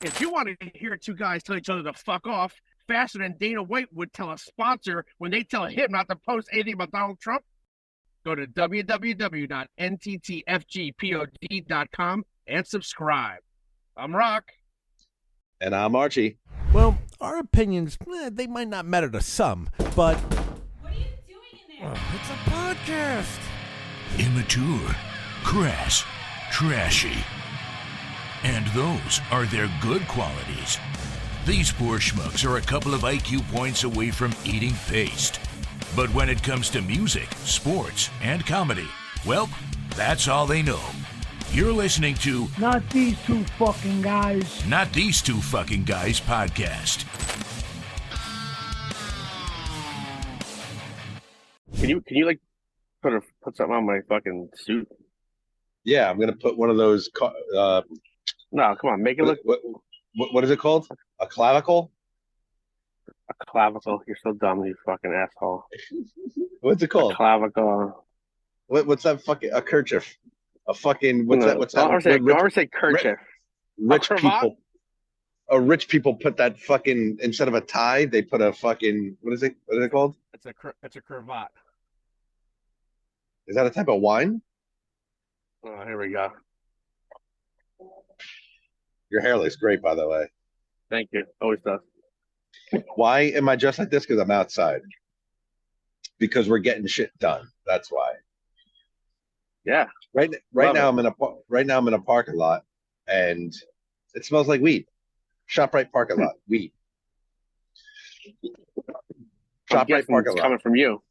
If you want to hear two guys tell each other to fuck off faster than Dana White would tell a sponsor when they tell him not to post anything about Donald Trump, go to www.NTTFGPOD.com and subscribe. I'm Rock. And I'm Archie. Well, our opinions, they might not matter to some, but... What are you doing in there? It's a podcast. Immature, crass, trashy. And those are their good qualities. These poor schmucks are a couple of IQ points away from eating paste. But when it comes to music, sports, and comedy, well, that's all they know. You're listening to Not These Two Fucking Guys. Not These Two Fucking Guys podcast. Can you like put something on my fucking suit? Yeah, I'm gonna put one of those. No, come on, make it look. What is it called? A clavicle? A clavicle. You're so dumb, you fucking asshole. What's it called? A clavicle. What's that fucking a kerchief? A fucking what's that? What's that? Don't ever say kerchief. Rich people. Rich people put that fucking instead of a tie, they put a fucking what is it? What is it called? It's a cravat. Is that a type of wine? Oh, here we go. Your hair looks great, by the way. Thank you. Always does. Why am I dressed like this? Because I'm outside. Because we're getting shit done. That's why. Yeah. Right now I'm in a parking lot, and it smells like weed. ShopRite parking lot, weed. ShopRite parking lot coming from you.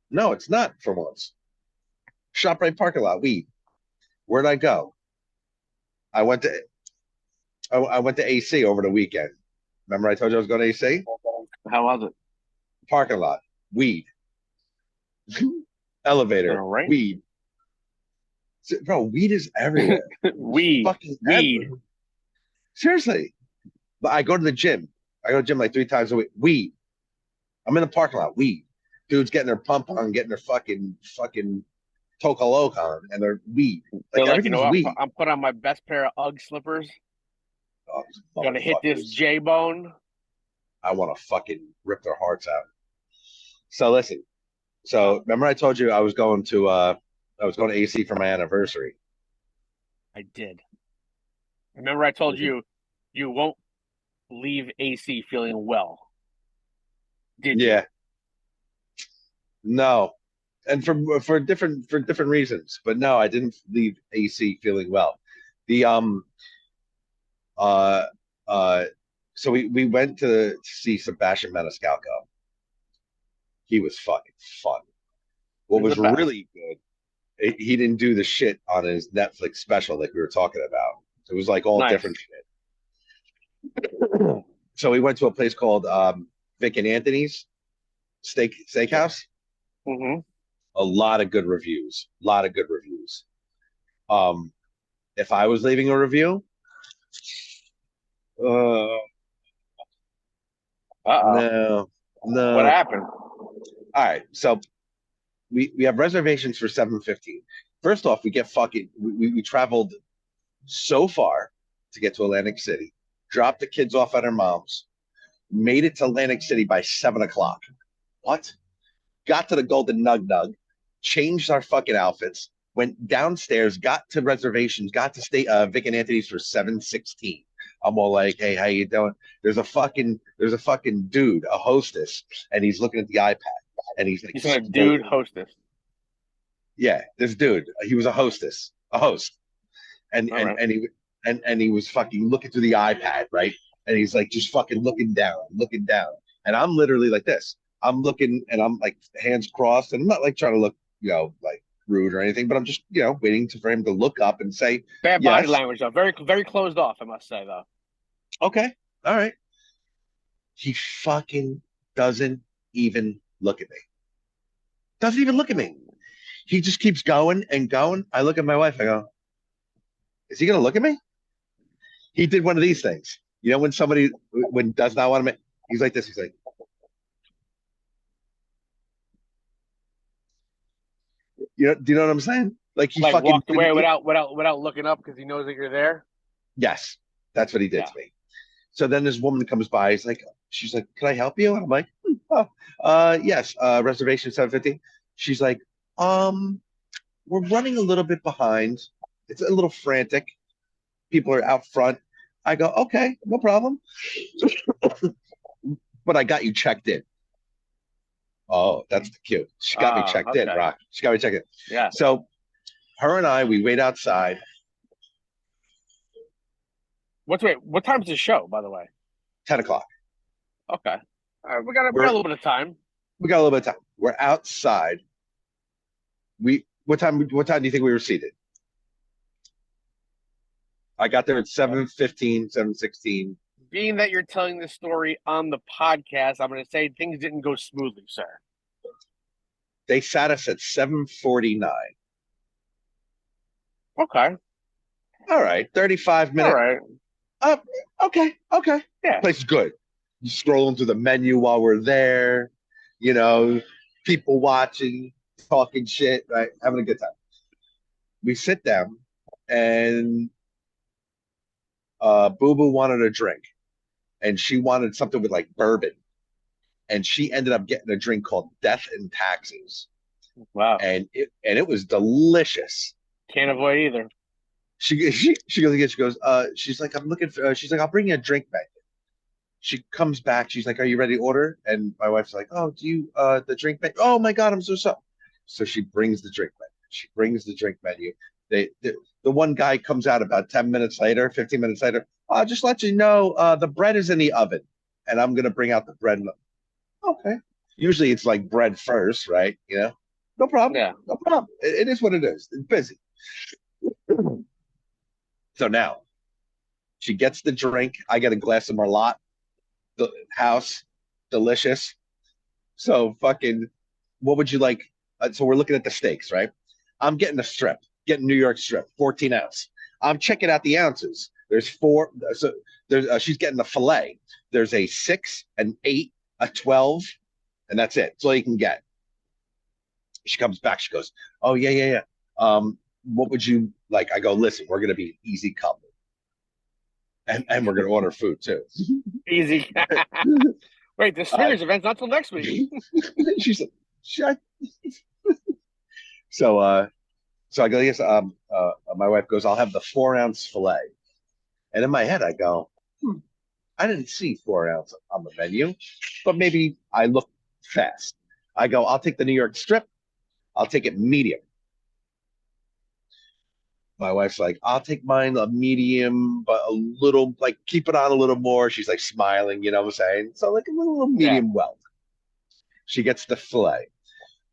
No, it's not for once. ShopRite parking lot, weed. Where'd I go? I went to AC over the weekend. Remember I told you I was going to AC? How was it? Parking lot, weed. Elevator, right. Weed. Bro, weed is everywhere. Weed. Fucking weed. everywhere. Seriously. But I go to the gym. I go to the gym like 3 times a week. Weed. I'm in the parking lot. Weed. Dudes getting their pump on, getting their fucking Tocaloc on, and they're weed. Like everything's weed. I'm putting on my best pair of UGG slippers. Oh, gonna hit this J-bone. I want to fucking rip their hearts out. So listen. So remember I told you I was going to AC for my anniversary. I did. Remember I told you won't leave AC feeling well. Did you? Yeah. No. And for different reasons. But no, I didn't leave AC feeling well. So we went to see Sebastian Maniscalco. He was fucking fun. What was really good, he didn't do the shit on his Netflix special like we were talking about. It was like all different shit. So we went to a place called Vic and Anthony's Steakhouse. Mm-hmm. A lot of good reviews. If I was leaving a review, no. What happened? All right, so we have reservations for 7:15. First off, we traveled so far to get to Atlantic City, dropped the kids off at our mom's, made it to Atlantic City by 7:00. What? Got to the Golden Nug Nug, changed our fucking outfits, went downstairs, got to reservations, got to stay Vic and Anthony's for 7:16. I'm all like, hey, how you doing? There's a fucking dude, a hostess, and he's looking at the iPad, and he's like, he's a dude hostess. Yeah, this dude, he was a host, and he was fucking looking through the iPad, right? And he's like just fucking looking down, and I'm literally like this. I'm looking, and I'm like hands crossed, and I'm not like trying to look, like rude or anything, but I'm just, waiting for him to look up and say bad body language though. Very, very closed off, I must say though. Okay. All right. He fucking doesn't even look at me. He just keeps going and going. I look at my wife, I go, is he going to look at me? He did one of these things. When somebody does not want to, he's like this. He's like, do you know what I'm saying? Like he fucking walked away without looking up because he knows that you're there. Yes, that's what he did to me. So then this woman comes by. She's like, "Can I help you?" And I'm like, yes. Reservation 750. She's like, we're running a little bit behind. It's a little frantic. People are out front. I go, okay, no problem. But I got you checked in. Oh, that's the cue. She got me checked in, Rock. She got me checked in. Yeah. So her and I, we wait outside. What time's the show, by the way? 10 o'clock. Okay. All right, we got a little bit of time. We got a little bit of time. We're outside. What time do you think we were seated? I got there at 7:15, 7:16. Being that you're telling this story on the podcast, I'm going to say things didn't go smoothly, sir. They sat us at 7:49. Okay. All right, 35 minutes. All right. Okay. Yeah. Place is good. You scrolling through the menu while we're there, people watching, talking shit, right? Having a good time. We sit down, and Boo Boo wanted a drink, and she wanted something with like bourbon, and she ended up getting a drink called Death and Taxes. Wow. And it was delicious. Can't avoid either. She goes, she's like, I'm looking for, she's like, I'll bring you a drink back. She comes back. She's like, are you ready to order? And my wife's like, oh, do you, the drink menu? Oh my God, I'm so sorry. So she brings the drink menu. The one guy comes out about 10 minutes later, 15 minutes later. I'll just let you know, the bread is in the oven, and I'm going to bring out the bread. Okay. Usually it's like bread first, right? No problem. Yeah. No problem. It is what it is. It's busy. So now she gets the drink. I get a glass of Merlot. The house, delicious. So fucking, what would you like? So we're looking at the steaks, right? I'm getting a strip, getting New York strip, 14 ounce. I'm checking out the ounces. There's 4. So there's she's getting the filet. There's a 6, an 8, a 12, and that's it. That's all you can get. She comes back. She goes, oh yeah. What would you like? I go, listen, we're gonna be an easy couple, and we're gonna order food too. Easy. Wait, the swingers event's not till next week. She said, shut. So I go, yes. My wife goes, I'll have the 4 ounce filet, and in my head I go, I didn't see 4 ounce on the menu, but maybe I look fast. I go, I'll take the New York strip. I'll take it medium. My wife's like, I'll take mine a medium, but a little, like, keep it on a little more. She's like smiling, you know what I'm saying? So like a little medium well. She gets the filet.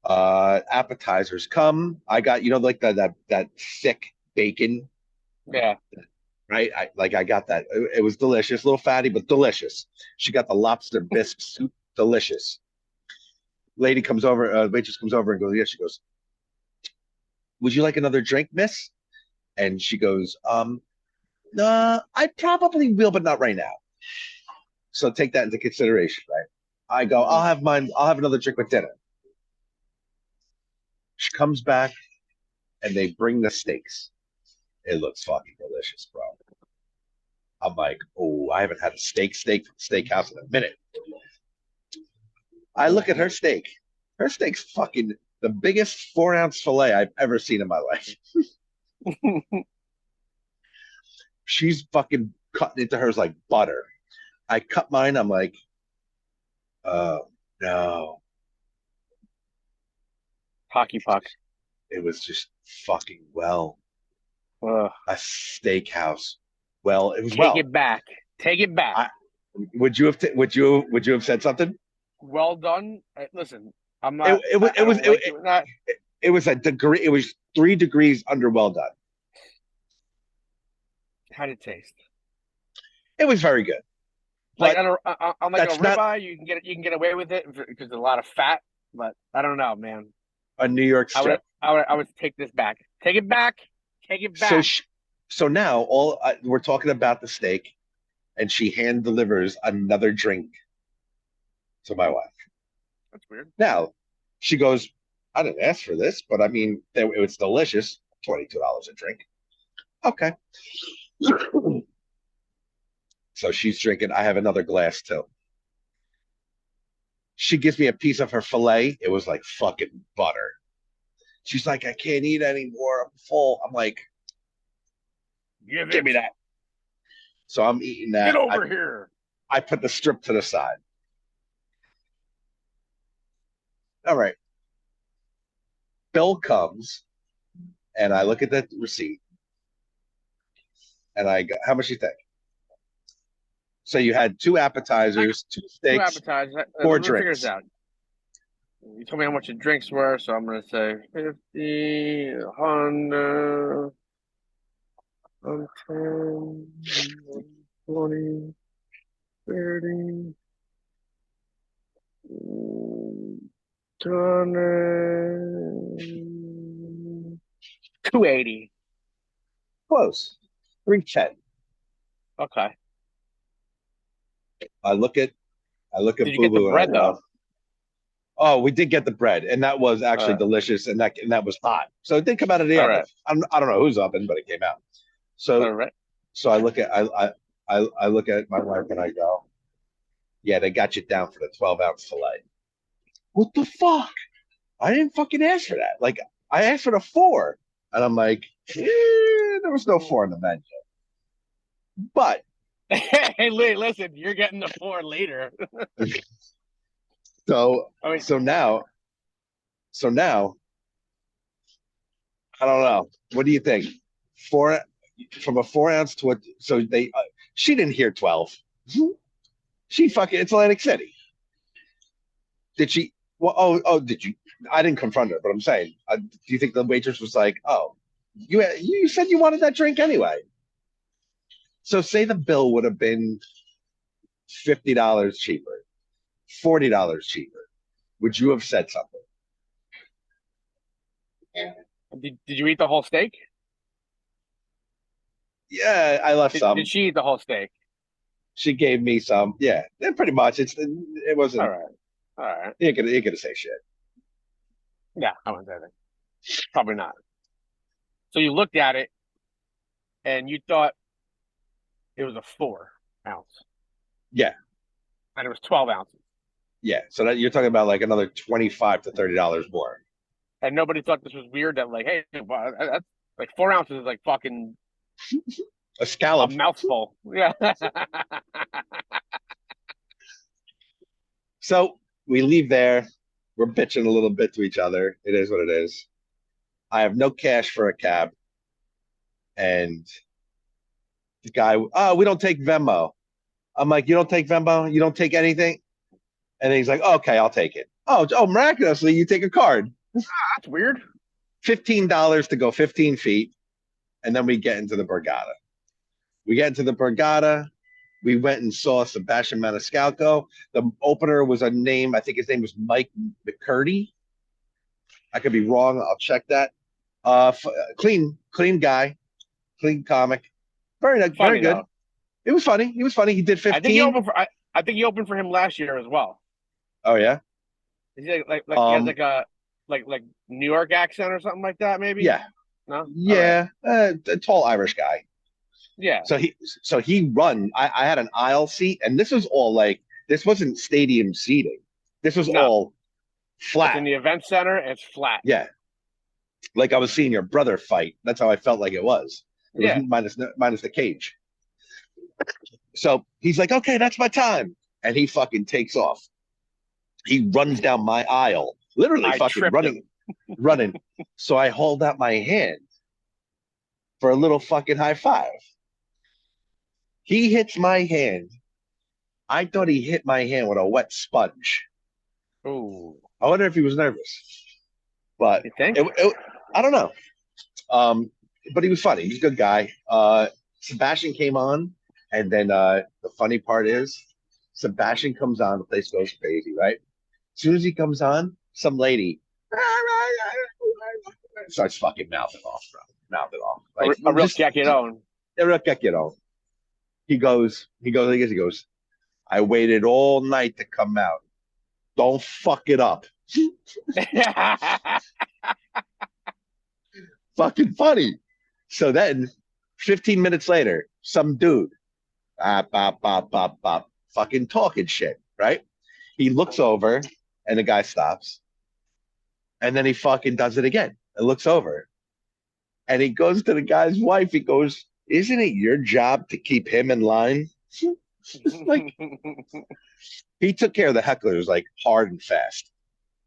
Appetizers come. I got, like that thick bacon. Yeah. Right? I got that. It was delicious, a little fatty, but delicious. She got the lobster bisque soup, delicious. Lady comes over, waitress comes over and goes, yeah, she goes, would you like another drink, miss? And she goes, I probably will, but not right now. So take that into consideration, right? I go, I'll have another drink with dinner. She comes back and they bring the steaks. It looks fucking delicious, bro. I'm like, oh, I haven't had a steakhouse in a minute. I look at her steak. Her steak's fucking the biggest 4 ounce filet I've ever seen in my life. She's fucking cutting into hers like butter. I cut mine. I'm like, oh no. Hockey puck. It was just fucking well. A steakhouse. Well, it was Take it back. Take it back. Would you have said something? Well done. Listen, I'm not. It was a degree. It was 3 degrees under well done. How did it taste? It was very good. Like on a ribeye, you can get away with it because there's a lot of fat. But I don't know, man. A New York strip. I would take this back. Take it back. Take it back. So now we're talking about the steak, and she hand delivers another drink to my wife. That's weird. Now she goes, I didn't ask for this, but I mean, it was delicious. $22 a drink. Okay. So she's drinking. I have another glass too. She gives me a piece of her filet. It was like fucking butter. She's like, I can't eat anymore. I'm full. I'm like, give me that. So I'm eating that. Get over here. I put the strip to the side. All right. Bill comes, and I look at the receipt, and I go, how much you think? So you had 2 appetizers, 2 steaks, 2 appetizers, 4 drinks. Out. You told me how much the drinks were, so I'm going to say 50, 100, 110, 120, 30, 200, 280. Close. 310. Okay. I look at Did you get the Boo-Boo bread, and I go, though? oh, we did get the bread, and that was actually delicious, and that was hot. So it did come out of the oven. Right. I don't know whose oven, but it came out. So Right. so I look at I look at my wife and I go, yeah, they got you down for the 12-ounce fillet. What the fuck? I didn't fucking ask for that. Like, I asked for the 4, and I'm like, there was no 4 on the menu. But Hey, Lee, listen, you're getting the 4 later. so now, I don't know. What do you think? 4 from a 4-ounce to a so they she didn't hear 12. She fucking it's Atlantic City. Did she? Well, did you? I didn't confront her, but I'm saying, do you think the waitress was like, oh, you said you wanted that drink anyway? So say the bill would have been $50 cheaper, $40 cheaper. Would you have said something? Did you eat the whole steak? Yeah, I left some. Did she eat the whole steak? She gave me some. Yeah, pretty much. It wasn't. All right. You could say shit. Yeah, I wouldn't say that. Probably not. So you looked at it, and you thought it was a 4-ounce. Yeah. And it was 12 ounces. Yeah. So that you're talking about like another $25 to $30 more. And nobody thought this was weird. That like, hey, that's like 4 ounces is like fucking a scallop, a mouthful. Yeah. So we leave there. We're bitching a little bit to each other. It is what it is. I have no cash for a cab. And the guy, we don't take Venmo. I'm like, you don't take Venmo? You don't take anything? And then he's like, okay, I'll take it. Oh, miraculously, you take a card. That's weird. $15 to go 15 feet. And then we get into the Borgata. We went and saw Sebastian Maniscalco. The opener was a name, I think his name was Mike McCurdy. I could be wrong. I'll check that. Clean guy, clean comic. Very good. Though. It was funny. He was funny. He did 15. I think he opened for him last year as well. Oh yeah. Is he like he has like New York accent or something like that? Maybe. Yeah. No. Yeah. Right. A tall Irish guy. Yeah. So he run. I had an aisle seat, and this was all like this wasn't stadium seating. This was all flat. It's in the event center. It's flat. Yeah. Like I was seeing your brother fight. That's how I felt like it was. It was minus the cage. So he's like, okay, that's my time. And he fucking takes off. He runs down my aisle, literally fucking running. So I hold out my hand for a little fucking high five. He hits my hand. I thought he hit my hand with a wet sponge. Ooh. I wonder if he was nervous. But you think? I don't know. But he was funny. He's a good guy. Sebastian came on, and then the funny part is Sebastian comes on, the place goes crazy, right? As soon as he comes on, some lady starts fucking mouthing off, bro. Mouthing off. Like, a real caqueron. A real caqueron. He goes, I waited all night to come out. Don't fuck it up. Fucking funny. So then 15 minutes later, some dude bop, bop, bop, bop, fucking talking shit, right? He looks over and the guy stops. And then he fucking does it again and looks over. And he goes to the guy's wife. He goes, "Isn't it your job to keep him in line?" Like, he took care of the hecklers like hard and fast.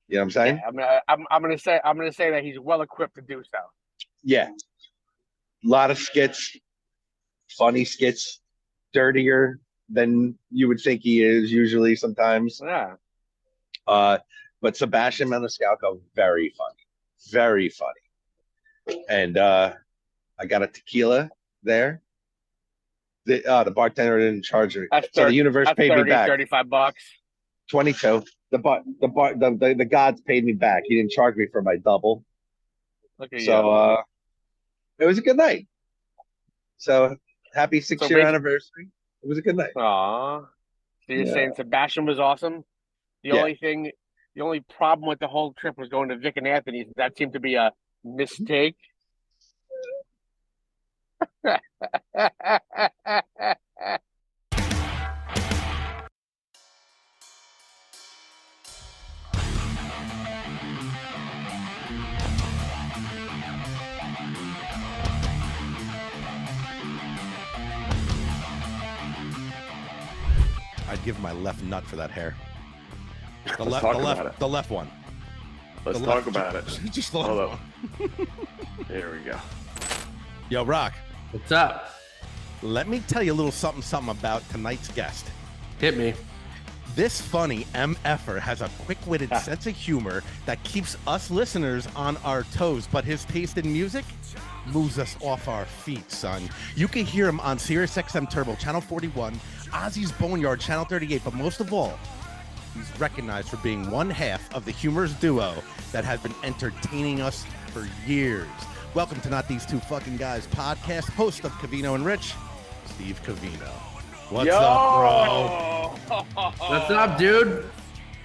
You know what I'm saying? Yeah, I'm gonna say that he's well equipped to do so. Yeah. A lot of skits, funny skits, dirtier than you would think he is usually sometimes. Yeah. But Sebastian Maniscalco, very funny. And I got a tequila there. The bartender didn't charge me. So the universe paid me back. $35. 22. The gods paid me back. He didn't charge me for my double. Look at you. So it was a good night. So happy 6-year anniversary. It was a good night. Aw. So you're saying Sebastian was awesome? The only problem with the whole trip was going to Vic and Anthony's. That seemed to be a mistake. I'd give my left nut for that hair. The Let's left, talk the about left, it. the left one. Let's The talk left- about it. Just the left Hold one. up. There we go. Yo, Rock, What's up? let me tell you a little something about tonight's guest. Hit me. This funny MFer has a quick-witted sense of humor that keeps us listeners on our toes, but his taste in music moves us off our feet, son. You can hear him on SiriusXM Turbo, Channel 41, Ozzy's Boneyard, Channel 38, but most of all, he's recognized for being one half of the humorous duo that has been entertaining us for years. Welcome to Not These Two Fucking Guys podcast, host of Covino and Rich, Steve Covino. What's up, bro? What's up, dude?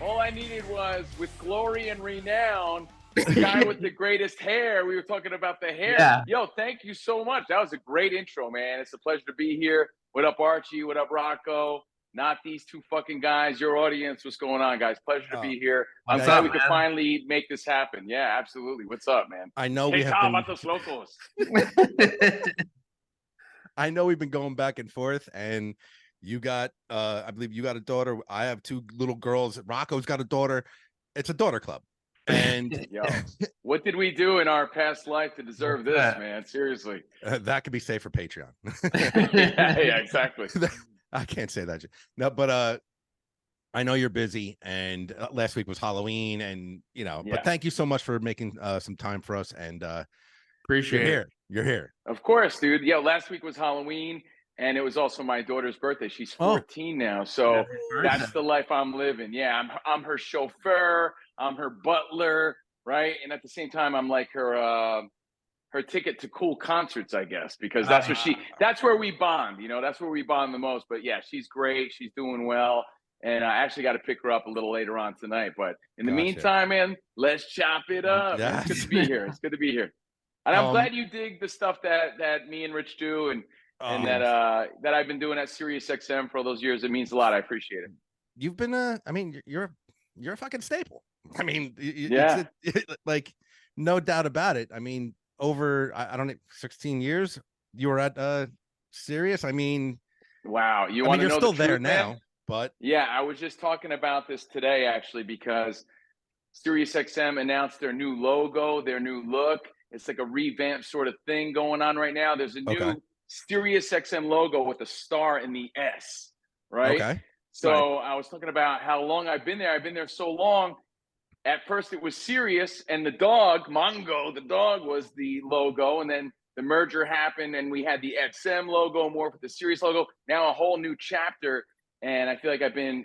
All I needed was, with glory and renown, the guy with the greatest hair. We were talking about the hair. Yeah. Yo, thank you so much. That was a great intro, man. It's a pleasure to be here. What up, Archie? What up, Rocco? Not These Two Fucking Guys. Your audience. What's going on, guys? Pleasure to be here. I'm What's glad up, we could man? finally make this happen. Yeah, absolutely. What's up, man? I know we Hey, have how been, about those locals? I know we've been going back and forth, and you got, I believe you got a daughter. I have two little girls. Rocco's got a daughter. It's a daughter club. And Yo, what did we do in our past life to deserve this, man? Seriously. that could be safe for Patreon. yeah, exactly. I can't say that. No, but I know you're busy, and last week was Halloween, and but thank you so much for making some time for us. And Appreciate you're it. here. You're here. Of course, dude. Yeah, last week was Halloween, and it was also my daughter's birthday. She's 14 now, so that's the life I'm living. Yeah, I'm her chauffeur, I'm her butler, right? And at the same time, I'm like her ticket to cool concerts, I guess, because that's where we bond. That's where we bond the most. But yeah, she's great. She's doing well. And I actually got to pick her up a little later on tonight. But in the meantime, man, let's chop it up. Yes. It's good to be here. It's good to be here. And I'm glad you dig the stuff that me and Rich do and that I've been doing at SiriusXM for all those years. It means a lot. I appreciate it. You've been I mean, you're a fucking staple. I mean, like no doubt about it. I mean, over I don't know, 16 years you were at Sirius. I mean, wow. You're still there now, man? But yeah, I was just talking about this today actually because SiriusXM announced their new logo, their new look. It's like a revamped sort of thing going on right now. There's a new SiriusXM logo with a star in the S, right? Okay. So I was talking about how long I've been there. I've been there so long. At first it was Sirius, and the dog, Mongo, the dog was the logo. And then the merger happened and we had the XM logo more for the Sirius logo. Now a whole new chapter. And I feel like I've been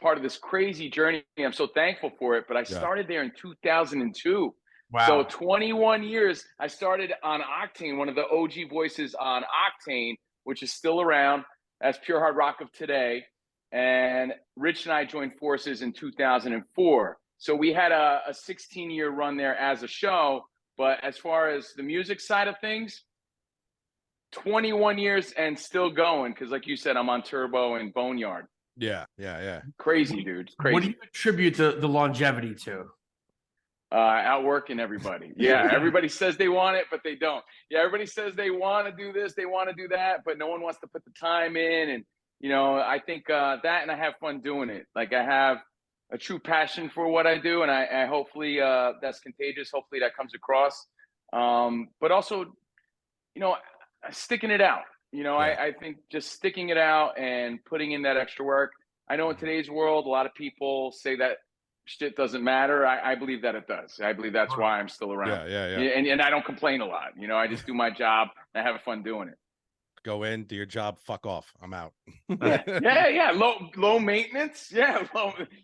part of this crazy journey. I'm so thankful for it. But I started there in 2002. Wow. So 21 years. I started on Octane, one of the OG voices on Octane, which is still around. That's Pure Hard Rock of today. And Rich and I joined forces in 2004. So we had a 16-year run there as a show. But as far as the music side of things, 21 years and still going because, like you said, I'm on Turbo and Boneyard. Yeah. Crazy, dude. It's crazy. What do you attribute the longevity to? Outworking everybody. Yeah, everybody says they want it, but they don't. Yeah, everybody says they want to do this, they want to do that, but no one wants to put the time in. And, I think that, and I have fun doing it. Like, I have a true passion for what I do, and I hopefully that's contagious. Hopefully that comes across. But also, sticking it out. I think just sticking it out and putting in that extra work. I know in today's world, a lot of people say that shit doesn't matter. I believe that it does. I believe that's why I'm still around. Yeah. And I don't complain a lot. I just do my job and I have fun doing it. Go in, do your job, fuck off. I'm out. Yeah. Low maintenance. Yeah.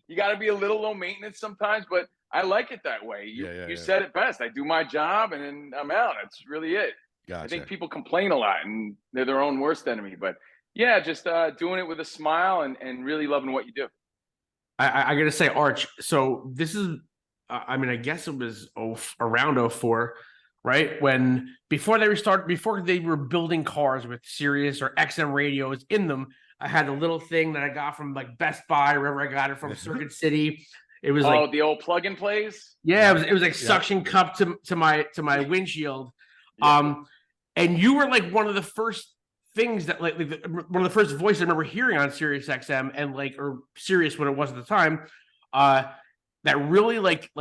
You got to be a little low maintenance sometimes, but I like it that way. You said it best. I do my job and then I'm out. That's really it. Gotcha. I think people complain a lot and they're their own worst enemy, but yeah, just doing it with a smile and really loving what you do. I got to say, Arch, so this is, I guess it was around 2004, right? Before they were building cars with Sirius or XM radios in them, I had a little thing that I got from like Best Buy, wherever I got it from, Circuit City. It was like the old plug and plays. Yeah, it was like suction cup to my windshield. Yeah. And you were like one of the first things that one of the first voices I remember hearing on SiriusXM and or Sirius when it was at the time, that really like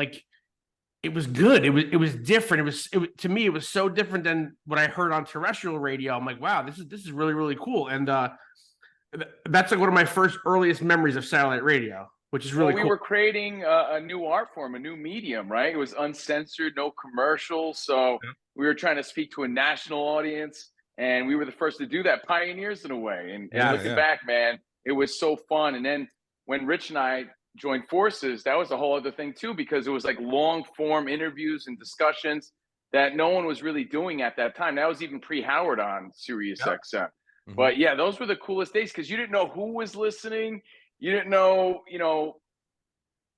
it was good. It was different. To me, it was so different than what I heard on terrestrial radio. I'm like, wow, this is really, really cool. And that's like one of my earliest memories of satellite radio, which is really cool. We were creating a new art form, a new medium, right? It was uncensored, no commercials. So we were trying to speak to a national audience. And we were the first to do that, pioneers in a way. And looking back, man, it was so fun. And then when Rich and I joined forces, that was a whole other thing too, because it was like long form interviews and discussions that no one was really doing at that time. That was even pre-Howard on SiriusXM. Mm-hmm. But yeah, those were the coolest days because you didn't know who was listening. You didn't know,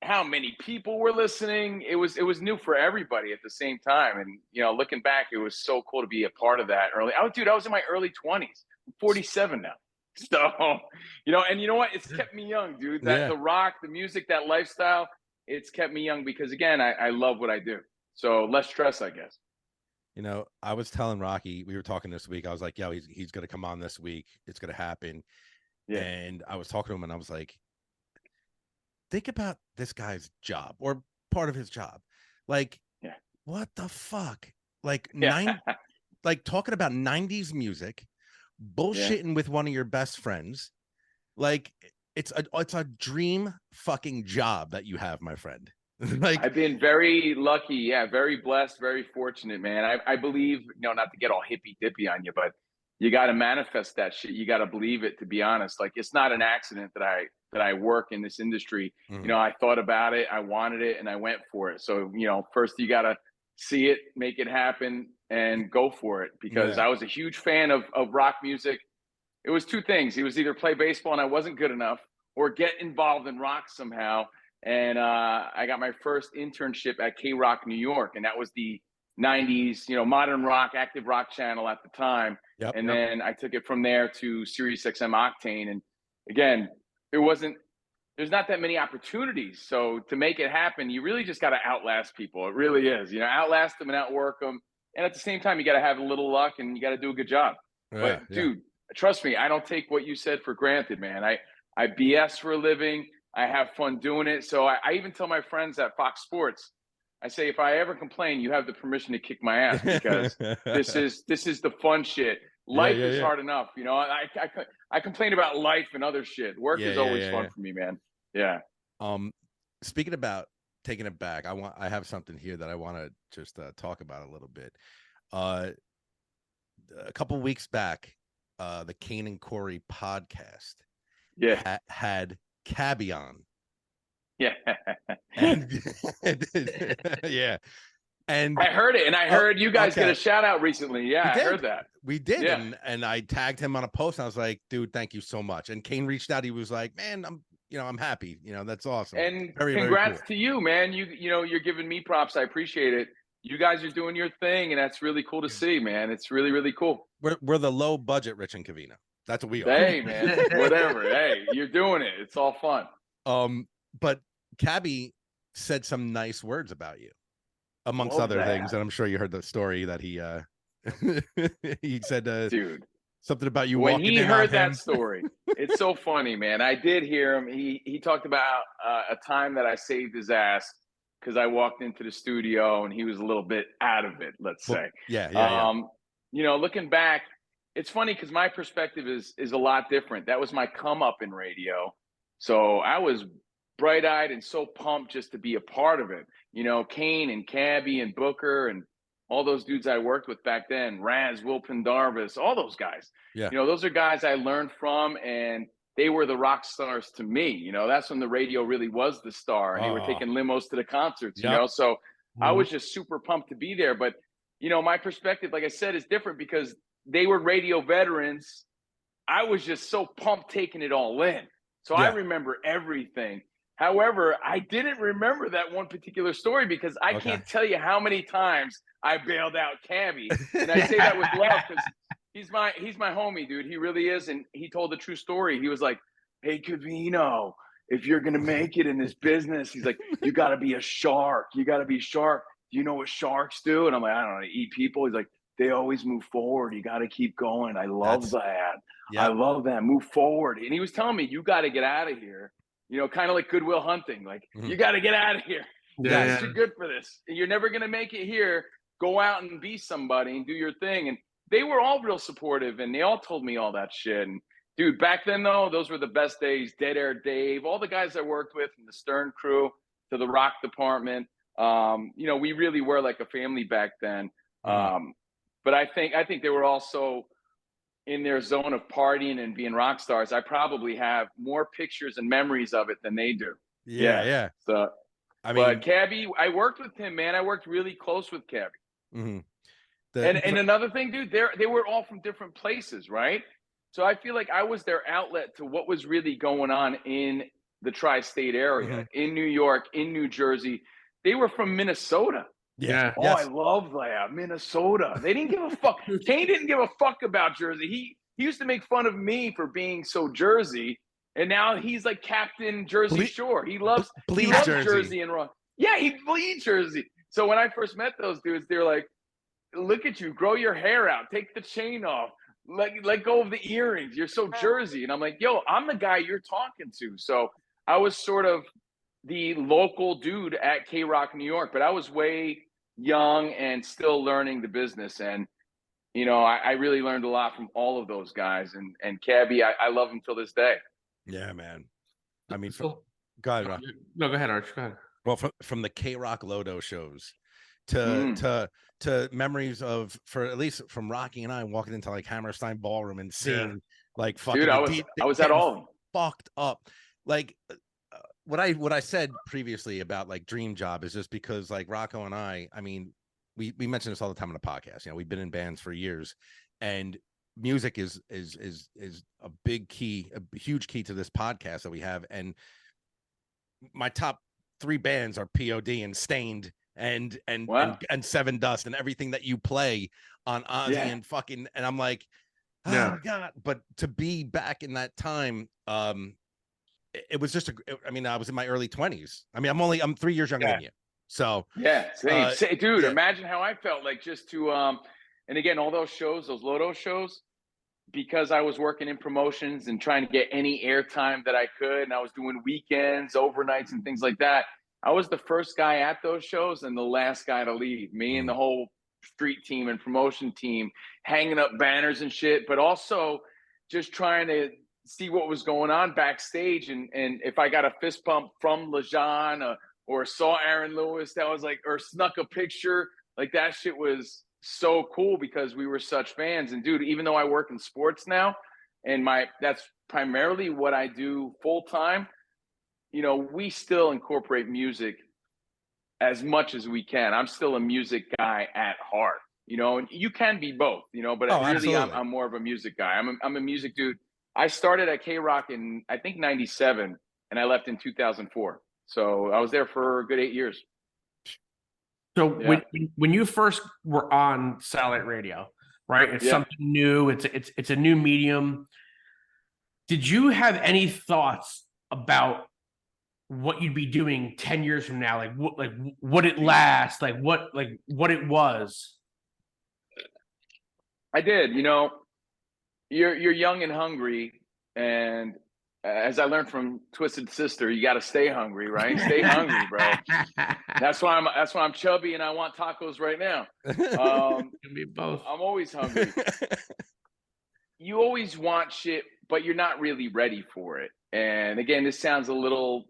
how many people were listening. It was new for everybody at the same time. And, looking back, it was so cool to be a part of that early. I was in my early 20s. I'm 47 now. So, and you know what? It's kept me young, dude. The rock, the music, that lifestyle, it's kept me young because, again, I love what I do. So less stress, I guess. I was telling Rocky, we were talking this week. I was like, he's going to come on this week. It's going to happen. Yeah. And I was talking to him and I was like, think about this guy's job or part of his job. Like, what the fuck? Like, like talking about 90s music, bullshitting with one of your best friends. Like, it's a dream fucking job that you have, my friend. Like, I've been very lucky. Yeah, very blessed, very fortunate, man. I believe, not to get all hippy dippy on you, but you got to manifest that shit. You got to believe it, to be honest. Like, it's not an accident that I work in this industry. Mm-hmm. I thought about it, I wanted it, and I went for it. So, first you got to see it, make it happen, and go for it. Because I was a huge fan of rock music. It was two things. It was either play baseball and I wasn't good enough, or get involved in rock somehow. And I got my first internship at K-Rock New York, and that was the 90s, modern rock, active rock channel at the time. Yep, and then I took it from there to SiriusXM Octane. And again, there's not that many opportunities. So to make it happen, you really just got to outlast people. It really is, outlast them and outwork them. And at the same time, you got to have a little luck and you got to do a good job. But dude, trust me, I don't take what you said for granted, man. I BS for a living. I have fun doing it. So I even tell my friends at Fox Sports, I say, if I ever complain, you have the permission to kick my ass because this is the fun shit. Life is hard enough. I complain about life and other shit. Work is always fun for me, man. Yeah. Speaking about taking it back, I have something here that I want to just talk about a little bit. A couple weeks back, the Kane and Corey podcast had Cabby on. Yeah. And and I heard it, and I heard you guys get a shout out recently. Yeah, I heard that. We did. Yeah. And I tagged him on a post and I was like, dude, thank you so much. And Kane reached out. He was like, man, I'm happy. That's awesome. And very, congrats very cool. to you, man. You're giving me props. I appreciate it. you guys are doing your thing, and that's really cool to see, man. It's really, really cool. We're the low budget Rich and Covino. That's what we are. Hey, man, whatever. Hey, you're doing it. It's all fun. But Cabby said some nice words about you, amongst Love other that. things. And I'm sure you heard the story that he he said Dude, something about you when walking he in heard on that him. story, it's so funny, man. I did hear him. He talked about a time that I saved his ass because I walked into the studio and he was a little bit out of it, let's say. Yeah. You know, looking back, it's funny because my perspective is a lot different. That was my come up in radio. So I was bright eyed and so pumped just to be a part of it. You know, Kane and Cabby and Booker and all those dudes I worked with back then, Raz, Will Pendarvis, all those guys. Yeah. You know, those are guys I learned from, and they were the rock stars to me. You know, that's when the radio really was the star, and they were taking limos to the concerts, you know. So I was just super pumped to be there. But, you know, my perspective, like I said, is different because they were radio veterans. I was just so pumped taking it all in. So I remember everything. However, I didn't remember that one particular story because I can't tell you how many times I bailed out Cabby. And I say that with love because he's my homie, dude. He really is. And he told the true story. He was like, hey, Covino, if you're going to make it in this business, he's like, you got to be a shark. You got to be shark. Do you know what sharks do? And I'm like, I don't know, eat people. He's like, they always move forward. You got to keep going. I love that. Yep. I love that. Move forward. And he was telling me, you got to get out of here. You know, kind of like Goodwill Hunting. Like, you got to get out of here. Yes, you're good for this. You're never going to make it here. Go out and be somebody and do your thing. And they were all real supportive, and they all told me all that shit. And, dude, back then, though, those were the best days. Dead Air Dave, all the guys I worked with, from the Stern crew to the rock department. You know, we really were like a family back then. But I think they were also in their zone of partying and being rock stars. I probably have more pictures and memories of it than they do. Yeah. So, I mean, but Cabby, I worked with him, man. I worked really close with Cabby. Mm-hmm. And another thing, dude, they were all from different places, right? So I feel like I was their outlet to what was really going on in the tri-state area, in New York, in New Jersey. They were from Minnesota. Yeah. Oh, I love that. Minnesota. They didn't give a fuck. Kane didn't give a fuck about Jersey. He used to make fun of me for being so Jersey, and now he's like Captain Jersey Shore. He loves Jersey and Raw. Yeah, he bleeds Jersey. So when I first met those dudes, they're like, look at you, grow your hair out, take the chain off, let go of the earrings. You're so Jersey. And I'm like, yo, I'm the guy you're talking to. So I was sort of the local dude at K-Rock, New York, but I was way young and still learning the business. And, you know, I really learned a lot from all of those guys. And Cabby, I love him till this day. Yeah, man. I mean, So, go ahead, Rob. No, go ahead, Arch. Go ahead. Well, from the K-Rock Lodo shows to memories of, for at least from Rocky and I walking into like Hammerstein Ballroom and seeing like fucking dude, I was at all of them. Fucked up. Like what I said previously about like Dream Job is just because like Rocco and I mean, we mention this all the time on the podcast. You know, we've been in bands for years, and music is a big key, a huge key to this podcast that we have. And my top 3 bands are POD and Stained and Seven Dust and everything that you play on Ozzy and fucking, and I'm like, oh God. But to be back in that time, it was just I was in my early 20s. I mean, I'm 3 years younger than you. So same. Dude, imagine how I felt like just to and again, all those shows, those Lodo shows, because I was working in promotions and trying to get any airtime that I could, and I was doing weekends, overnights, and things like that. I was the first guy at those shows and the last guy to leave. Me and the whole street team and promotion team hanging up banners and shit, but also just trying to see what was going on backstage. And if I got a fist bump from LeJean or saw Aaron Lewis, that was like, or snuck a picture, like that shit was so cool because we were such fans. And dude, even though I work in sports now and that's primarily what I do full time, you know, we still incorporate music as much as we can. I'm still a music guy at heart, you know, and you can be both, you know, but really I'm more of a music guy. I'm a music dude. I started at K-Rock in, I think, 97, and I left in 2004. So I was there for a good 8 years. So Yeah. when you first were on satellite radio, right? It's Yeah. something new. It's a new medium. Did you have any thoughts about what you'd be doing 10 years from now? Like would it last? Like what it was? I did. You're young and hungry, and as I learned from Twisted Sister, you got to stay hungry, right? Stay hungry, bro. That's why I'm chubby and I want tacos right now. Can be both. I'm always hungry. You always want shit, but you're not really ready for it. And again, this sounds a little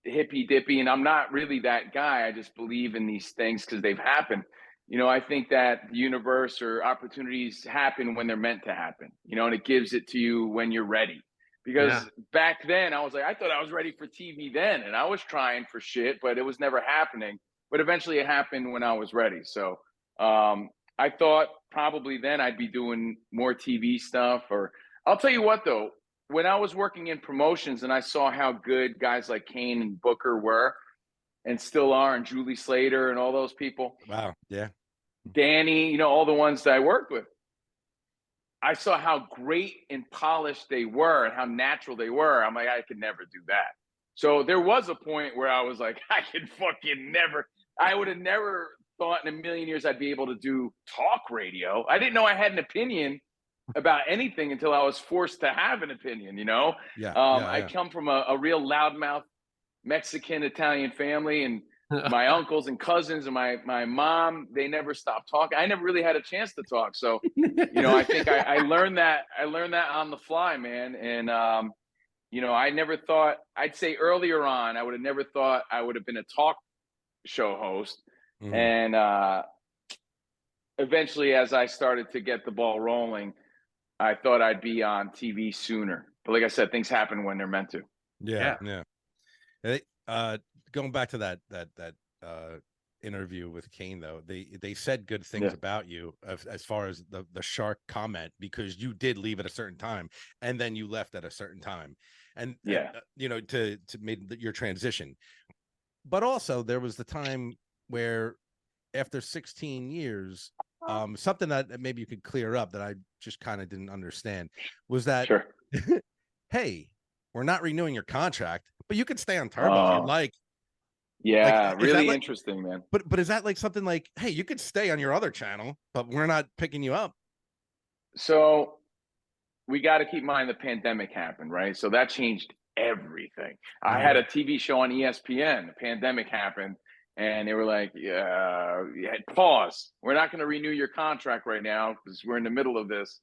hippy dippy, and I'm not really that guy. I just believe in these things because they've happened. I think that the universe or opportunities happen when they're meant to happen, and it gives it to you when you're ready. Because back then I was like, I thought I was ready for TV then, and I was trying for shit, but it was never happening. But eventually it happened when I was ready. So I thought probably then I'd be doing more TV stuff. Or I'll tell you what, though, when I was working in promotions and I saw how good guys like Kane and Booker were and still are, and Julie Slater and all those people. Wow. Yeah. Danny, all the ones that I worked with. I saw how great and polished they were and how natural they were. I'm like, I could never do that. So there was a point where I was like, I could fucking never. I would have never thought in a million years I'd be able to do talk radio. I didn't know I had an opinion about anything until I was forced to have an opinion, Yeah. I come from a real loudmouth Mexican Italian family, and my uncles and cousins and my mom, they never stopped talking. I never really had a chance to talk. So, I think I learned that on the fly, man. And, I never thought, I'd say earlier on, I would have never thought I would have been a talk show host. Mhm. And eventually, as I started to get the ball rolling, I thought I'd be on TV sooner. But like I said, things happen when they're meant to. Yeah. Going back to that interview with Kane, though, they said good things about you as far as the shark comment, because you did leave at a certain time and then you left at a certain time, and to make your transition. But also there was the time where after 16 years, something that maybe you could clear up that I just kind of didn't understand was that, hey, we're not renewing your contract, but you can stay on Turbo if you'd like. Yeah, like, really like, interesting, man. But is that like something like, hey, you could stay on your other channel, but we're not picking you up? So we got to keep in mind the pandemic happened, right? So that changed everything. I had a TV show on ESPN. The pandemic happened, and they were like, pause. We're not going to renew your contract right now because we're in the middle of this,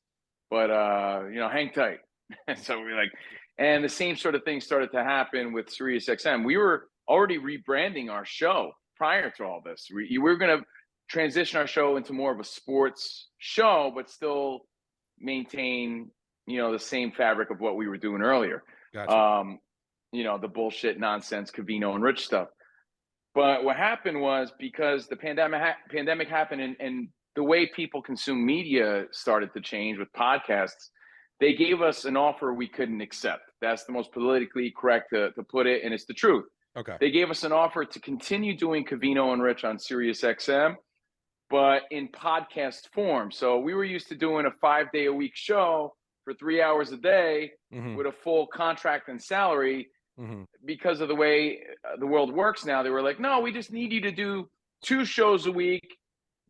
but hang tight. So we're like, and the same sort of thing started to happen with SiriusXM. We were already rebranding our show prior to all this. We were going to transition our show into more of a sports show, but still maintain, the same fabric of what we were doing earlier. Gotcha. The bullshit, nonsense, Covino and Rich stuff. But what happened was, because the pandemic happened and the way people consume media started to change with podcasts, they gave us an offer we couldn't accept. That's the most politically correct to put it, and it's the truth. Okay. They gave us an offer to continue doing Covino and Rich on SiriusXM, but in podcast form. So we were used to doing a 5-day-a-week show for 3 hours a day with a full contract and salary. Because of the way the world works now, they were like, no, we just need you to do 2 shows a week,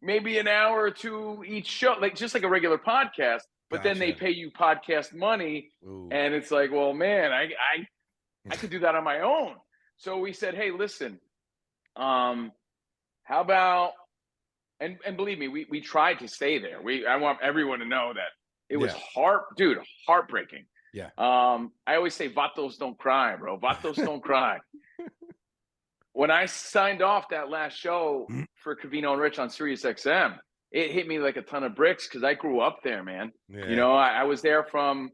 maybe an hour or 2 each show, just like a regular podcast. But then they pay you podcast money. Ooh. And it's like, well, man, I could do that on my own. So we said, hey, listen, how about, and believe me, we tried to stay there. I want everyone to know that it was heartbreaking. Yeah. I always say vatos don't cry, bro. Vatos don't cry. When I signed off that last show for Covino and Rich on SiriusXM, it hit me like a ton of bricks because I grew up there, man. Yeah. I was there from,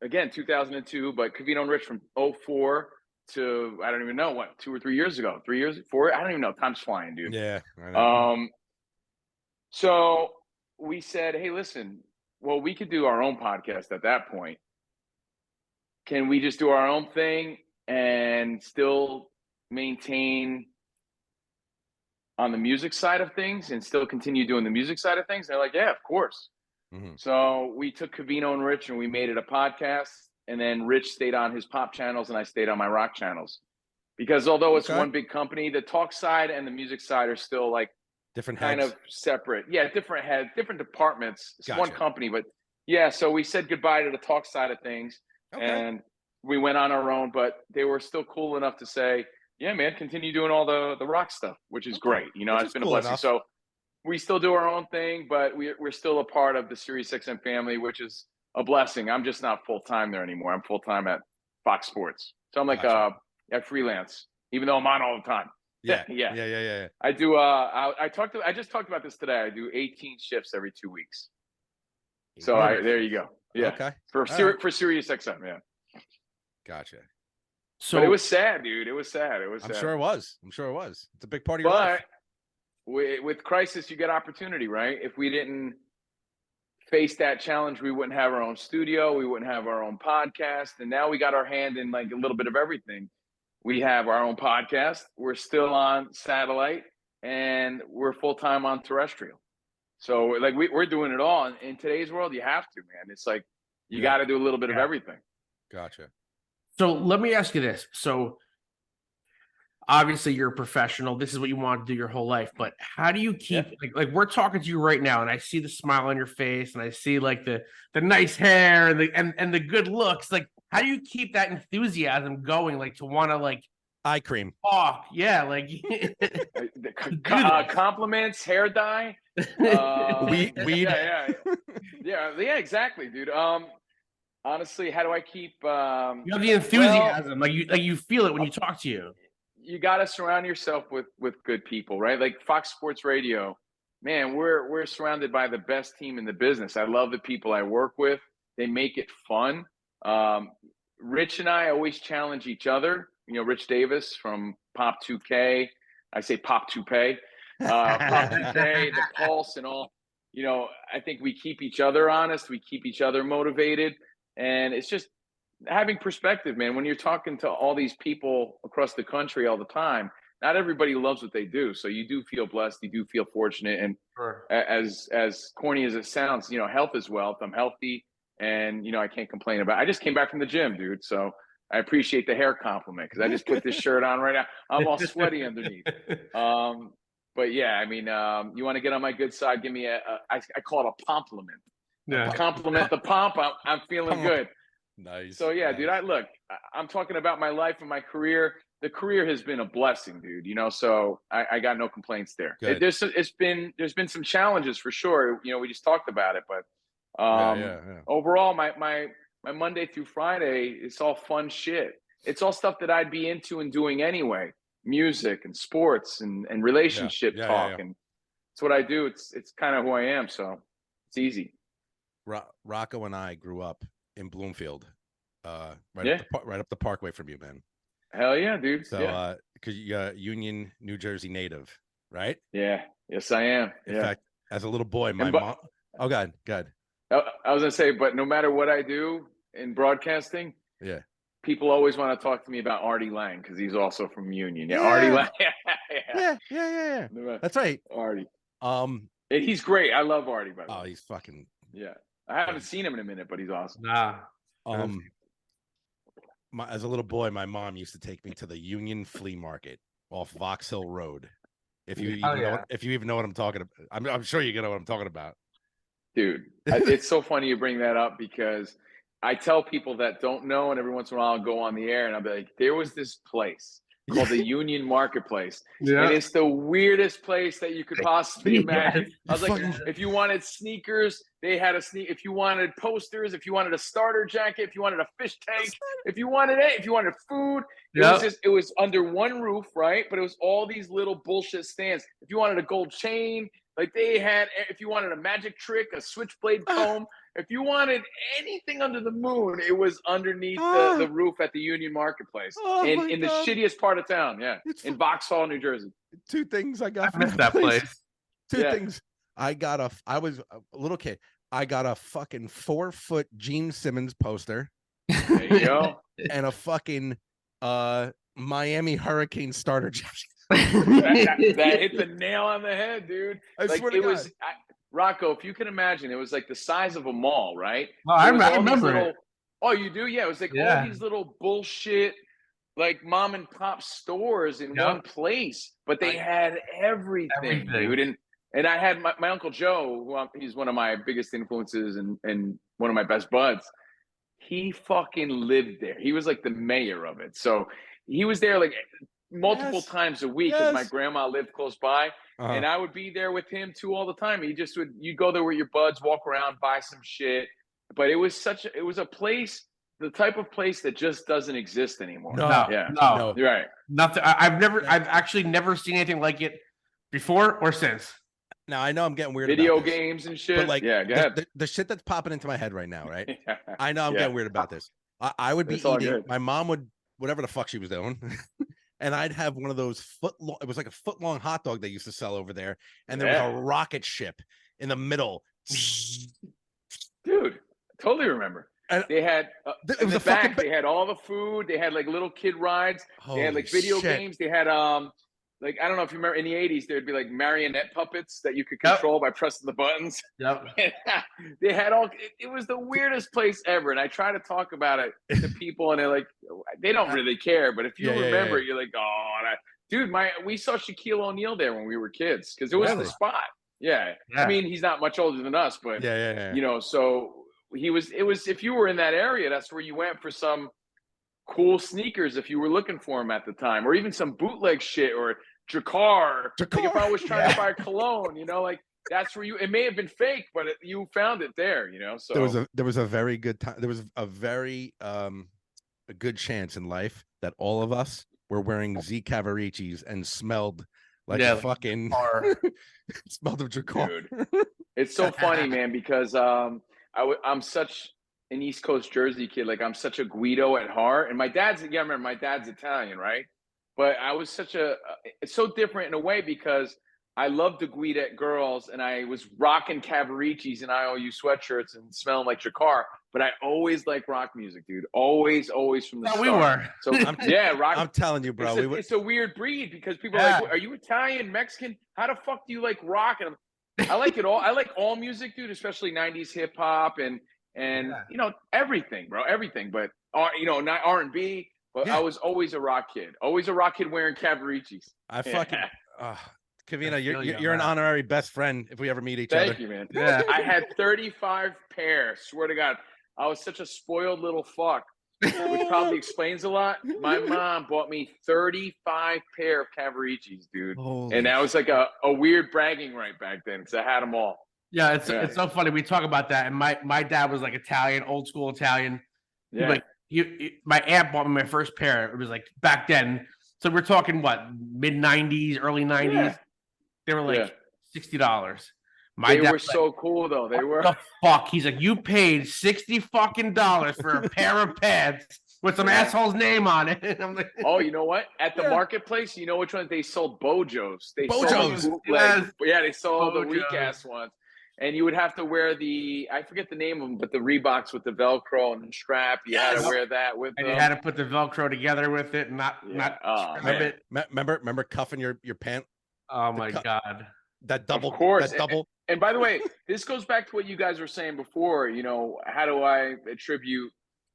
again, 2002, but Covino and Rich from 2004 to, I don't even know, 2 or 3 years ago. 3 years? 4? I don't even know. Time's flying, dude. Yeah. I know. So we said, hey, listen, well, we could do our own podcast at that point. Can we just do our own thing and still maintain on the music side of things and still continue doing the music side of things? They're like, yeah, of course. Mhm. So we took Covino and Rich and we made it a podcast. And then Rich stayed on his pop channels and I stayed on my rock channels. Because although it's one big company, the talk side and the music side are still like different kind heads. of separate. Yeah, different heads, different departments. It's one Gotcha. company, but yeah, so we said goodbye to the talk side of things and we went on our own, but they were still cool enough to say, yeah, man, continue doing all the rock stuff, which is great. You know, Which it's is been cool a blessing. enough. So we still do our own thing, but we're still a part of the SiriusXM family, which is a blessing. I'm just not full-time there anymore. I'm full-time at Fox Sports. So I'm like Gotcha. at freelance, even though I'm on all the time. Yeah. I do. I just talked about this today. I do 18 shifts every 2 weeks. So there you go. Yeah. Okay. For SiriusXM. Yeah. Gotcha. So but it was sad, dude. It was sad. I'm sure it was. It's a big part of your life. With crisis, you get opportunity, right? If we didn't face that challenge, we wouldn't have our own studio. We wouldn't have our own podcast. And now we got our hand in like a little bit of everything. We have our own podcast. We're still on satellite and we're full-time on terrestrial. So like we're doing it all. In today's world, you have to, man. It's like you got to do a little bit of everything. Gotcha. So let me ask you this. So obviously you're a professional. This is what you want to do your whole life. But how do you keep like we're talking to you right now, and I see the smile on your face, and I see like the nice hair and the good looks. Like, how do you keep that enthusiasm going? Like to want to like eye cream. Oh yeah, like compliments, hair dye, weed. Yeah, exactly, dude. Honestly, how do I keep? You have the enthusiasm, like you feel it when you talk to you. You got to surround yourself with good people, right? Like Fox Sports Radio, man, we're surrounded by the best team in the business. I love the people I work with. They make it fun. Rich and I always challenge each other. You know, Rich Davis from Pop 2K. I say Pop 2Pay. Pop 2K, the Pulse, and all. You know, I think we keep each other honest. We keep each other motivated. And it's just having perspective, man. When you're talking to all these people across the country all the time, not everybody loves what they do. So you do feel blessed. You do feel fortunate. And as corny as it sounds, you know, health is wealth. I'm healthy and, you know, I can't complain about it. I just came back from the gym, dude. So I appreciate the hair compliment because I just put this shirt on right now. I'm all sweaty underneath. But yeah, I mean, you want to get on my good side, give me I call it a compliment. Yeah. Compliment the pomp. I'm feeling good. Nice. So yeah, nice. dude, I'm talking about my life and my career. The career has been a blessing, dude. You know, so I got no complaints there. There's been some challenges for sure. You know, we just talked about it, but overall, my Monday through Friday, it's all fun shit. It's all stuff that I'd be into and doing anyway. Music and sports and relationship talk, and it's what I do. It's kind of who I am, so it's easy. Rocco and I grew up in Bloomfield, right up the Parkway from you, man. Hell yeah, dude. So, because you're Union, New Jersey native, right? Yeah. Yes, I am. In fact, as a little boy, my mom. Oh, God. I was gonna say, but no matter what I do in broadcasting, people always want to talk to me about Artie Lang because he's also from Union. Yeah, Artie Lang. Yeah. That's right, Artie. He's great. I love Artie. By the way. He's fucking. Yeah, I haven't seen him in a minute, but he's awesome. As a little boy, my mom used to take me to the Union Flea Market off Vauxhall Road. If you even know what I'm talking about, I'm sure you know what I'm talking about. Dude, it's so funny you bring that up because I tell people that don't know, and every once in a while I'll go on the air and I'll be like, there was this place called the Union Marketplace. And it's the weirdest place that you could possibly imagine. I was like, if you wanted sneakers, they had if you wanted posters, if you wanted a starter jacket, if you wanted a fish tank, if you wanted food, it was under one roof, right? But it was all these little bullshit stands. If you wanted a gold chain, like they had, if you wanted a magic trick, a switchblade comb, if you wanted anything under the moon, it was underneath the roof at the Union Marketplace in the shittiest part of town. Yeah, in Vauxhall, New Jersey. Two things I got from that place. Two things. I was a little kid. I got a fucking 4-foot Gene Simmons poster. There you go. And a fucking Miami Hurricane starter jacket. that hit the nail on the head, dude. I Like swear to it God. was Rocco. If you can imagine, it was like the size of a mall, right? Oh, I There was all these remember little. it. Oh, you do? Yeah, it was like all Yeah. these little bullshit, like mom and pop stores in Yep. one place, but they had everything, dude. And I had my Uncle Joe, who he's one of my biggest influences and one of my best buds. He fucking lived there. He was like the mayor of it. So he was there like multiple times a week because my grandma lived close by. And I would be there with him too all the time. He just would, you go there with your buds, walk around, buy some shit. But it was a place, the type of place that just doesn't exist anymore. No. You're right. Nothing. I've actually never seen anything like it before or since. Now I know I'm getting weird. Video about this, games and shit. but like, yeah, go ahead. The shit that's popping into my head right now, right? Yeah. I know I'm getting weird about this. I would be It's all eating. good. My mom would whatever the fuck she was doing, and I'd have one of those it was like a foot long hot dog they used to sell over there, and there was a rocket ship in the middle. Dude, totally remember. And they had it in was the a fucking back. They had all the food. They had like little kid rides. They had like video games. They had like I don't know if you remember in the '80s, there'd be like marionette puppets that you could control by pressing the buttons. Yep. They had all. It was the weirdest place ever, and I try to talk about it to people, and they're like, they don't really care. But if you remember, you're like, oh, dude, we saw Shaquille O'Neal there when we were kids because it was the spot. Yeah. I mean, he's not much older than us, but you know, so it was if you were in that area, that's where you went for some cool sneakers if you were looking for them at the time, or even some bootleg shit or Jacquard. Like if I was trying to buy a cologne, you know, like that's where it may have been fake, but you found it there, you know. So there was a very good time. There was a very a good chance in life that all of us were wearing Z Cavaricis and smelled like fucking smelled of Jacquard. Dude, it's so funny, man, because I'm such an East Coast Jersey kid. Like I'm such a Guido at heart, and my dad's remember my dad's Italian, right? But I was it's so different in a way because I loved the Guidet girls and I was rocking Cavaricis and IOU sweatshirts and smelling like Jacquard, but I always liked rock music, dude. Always from the start. We were. So rock. I'm telling you, bro. It's a weird breed because people are like, are you Italian, Mexican? How the fuck do you like rock? And I like it all. I like all music, dude, especially 90s hip hop and you know, everything, bro. Everything. But you know, not R&B. But I was always a rock kid. Always a rock kid wearing Cavaricis. I fucking Covino, you're an honorary best friend if we ever meet each other. Thank you, man. Yeah. I had 35 pairs. Swear to God. I was such a spoiled little fuck, which probably explains a lot. My mom bought me 35 pair of Cavaricis, dude. And that was like a weird bragging right back then because I had them all. Yeah, it's so funny. We talk about that. And my dad was like Italian, old school Italian. Yeah. My aunt bought me my first pair. It was like back then. So we're talking what, mid 90s, early 90s. Yeah. They were like $60. They were so cool though. They were. The fuck? He's like, you paid $60 fucking for a pair of pants with some asshole's name on it. And I'm like, oh, you know what? At the marketplace, you know which ones they sold? Bojos. They sold they sold the weak ass ones. And you would have to wear I forget the name of them, but the Reeboks with the Velcro and the strap. You had to wear that with them. And you had to put the Velcro together with it and not it. Remember cuffing your pant? Oh my God. That double. Of course. That double. And by the way, this goes back to what you guys were saying before. You know, how do I attribute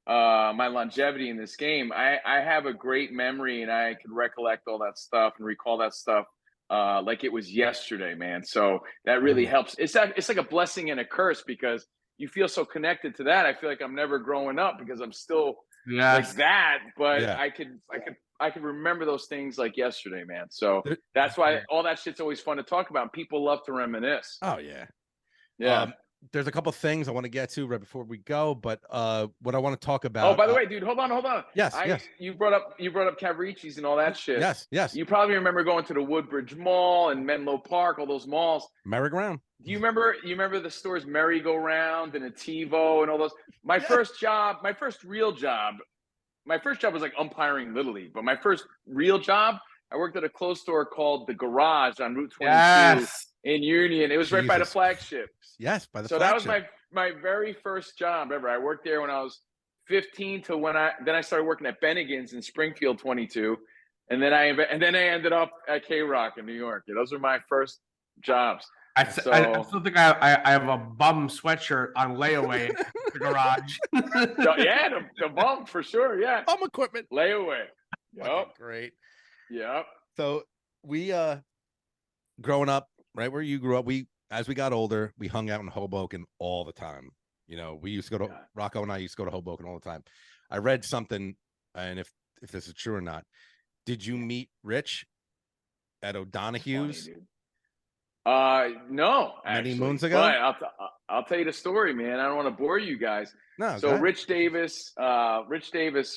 my longevity in this game? I have a great memory and I can recollect all that stuff and recall that stuff like it was yesterday, man. So that really helps. It's like a blessing and a curse because you feel so connected to that. I feel like I'm never growing up because I'm still like that. But I could remember those things like yesterday, man. So that's why all that shit's always fun to talk about. People love to reminisce. Oh yeah. Yeah. There's a couple things I want to get to right before we go, but what I want to talk about. Oh, by the way, dude, hold on. Yes, You brought up Cavaricis and all that shit. Yes. You probably remember going to the Woodbridge Mall and Menlo Park, all those malls. Merry-go-round. Do you remember the stores Merry-Go-Round and Ativo and all those? My first real job was like umpiring Little League, but my first real job, I worked at a clothes store called The Garage on Route 22 in Union. It was right by the flagship. Yes, by the flagship. So that was my very first job ever. I worked there when I was 15 to then I started working at Bennigan's in Springfield 22. And then I ended up at K-Rock in New York. Those were my first jobs. I still think I have a bum sweatshirt on layaway in the garage. Yeah, the bum for sure. Yeah, Home equipment. layaway. Fucking Yep. great. Yep. So we growing up right where you grew up, as we got older, we hung out in Hoboken all the time. You know, we used to go to Rocco and I used to go to Hoboken all the time. I read something, and if this is true or not, did you meet Rich at O'Donoghue's? No, many actually. moons ago. But I'll tell you the story, man. I don't want to bore you guys. No. So Rich Davis,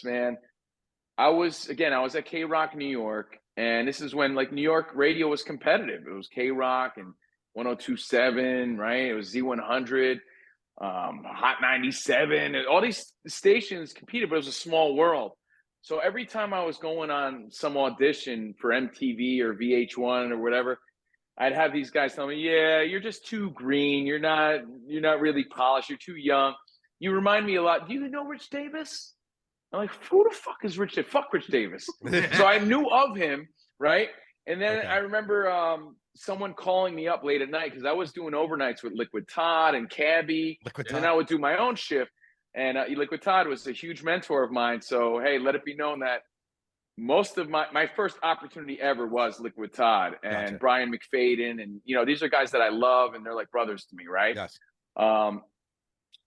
man. I was at K-Rock, New York, and this is when like New York radio was competitive. It was K-Rock and 102.7, right? It was Z100, Hot 97, and all these stations competed, but it was a small world. So every time I was going on some audition for MTV or VH1 or whatever, I'd have these guys tell me, "Yeah, you're just too green. You're not really polished. You're too young. You remind me a lot. Do you know Rich Davis?" I'm like, "Who the fuck is Rich Davis? Fuck Rich Davis." So I knew of him, right? And then I remember someone calling me up late at night because I was doing overnights with Liquid Todd and Cabby, and then I would do my own shift. And Liquid Todd was a huge mentor of mine. So hey, let it be known that most of my first opportunity ever was Liquid Todd and Brian McFadden, and these are guys that I love, and they're like brothers to me, right? Yes.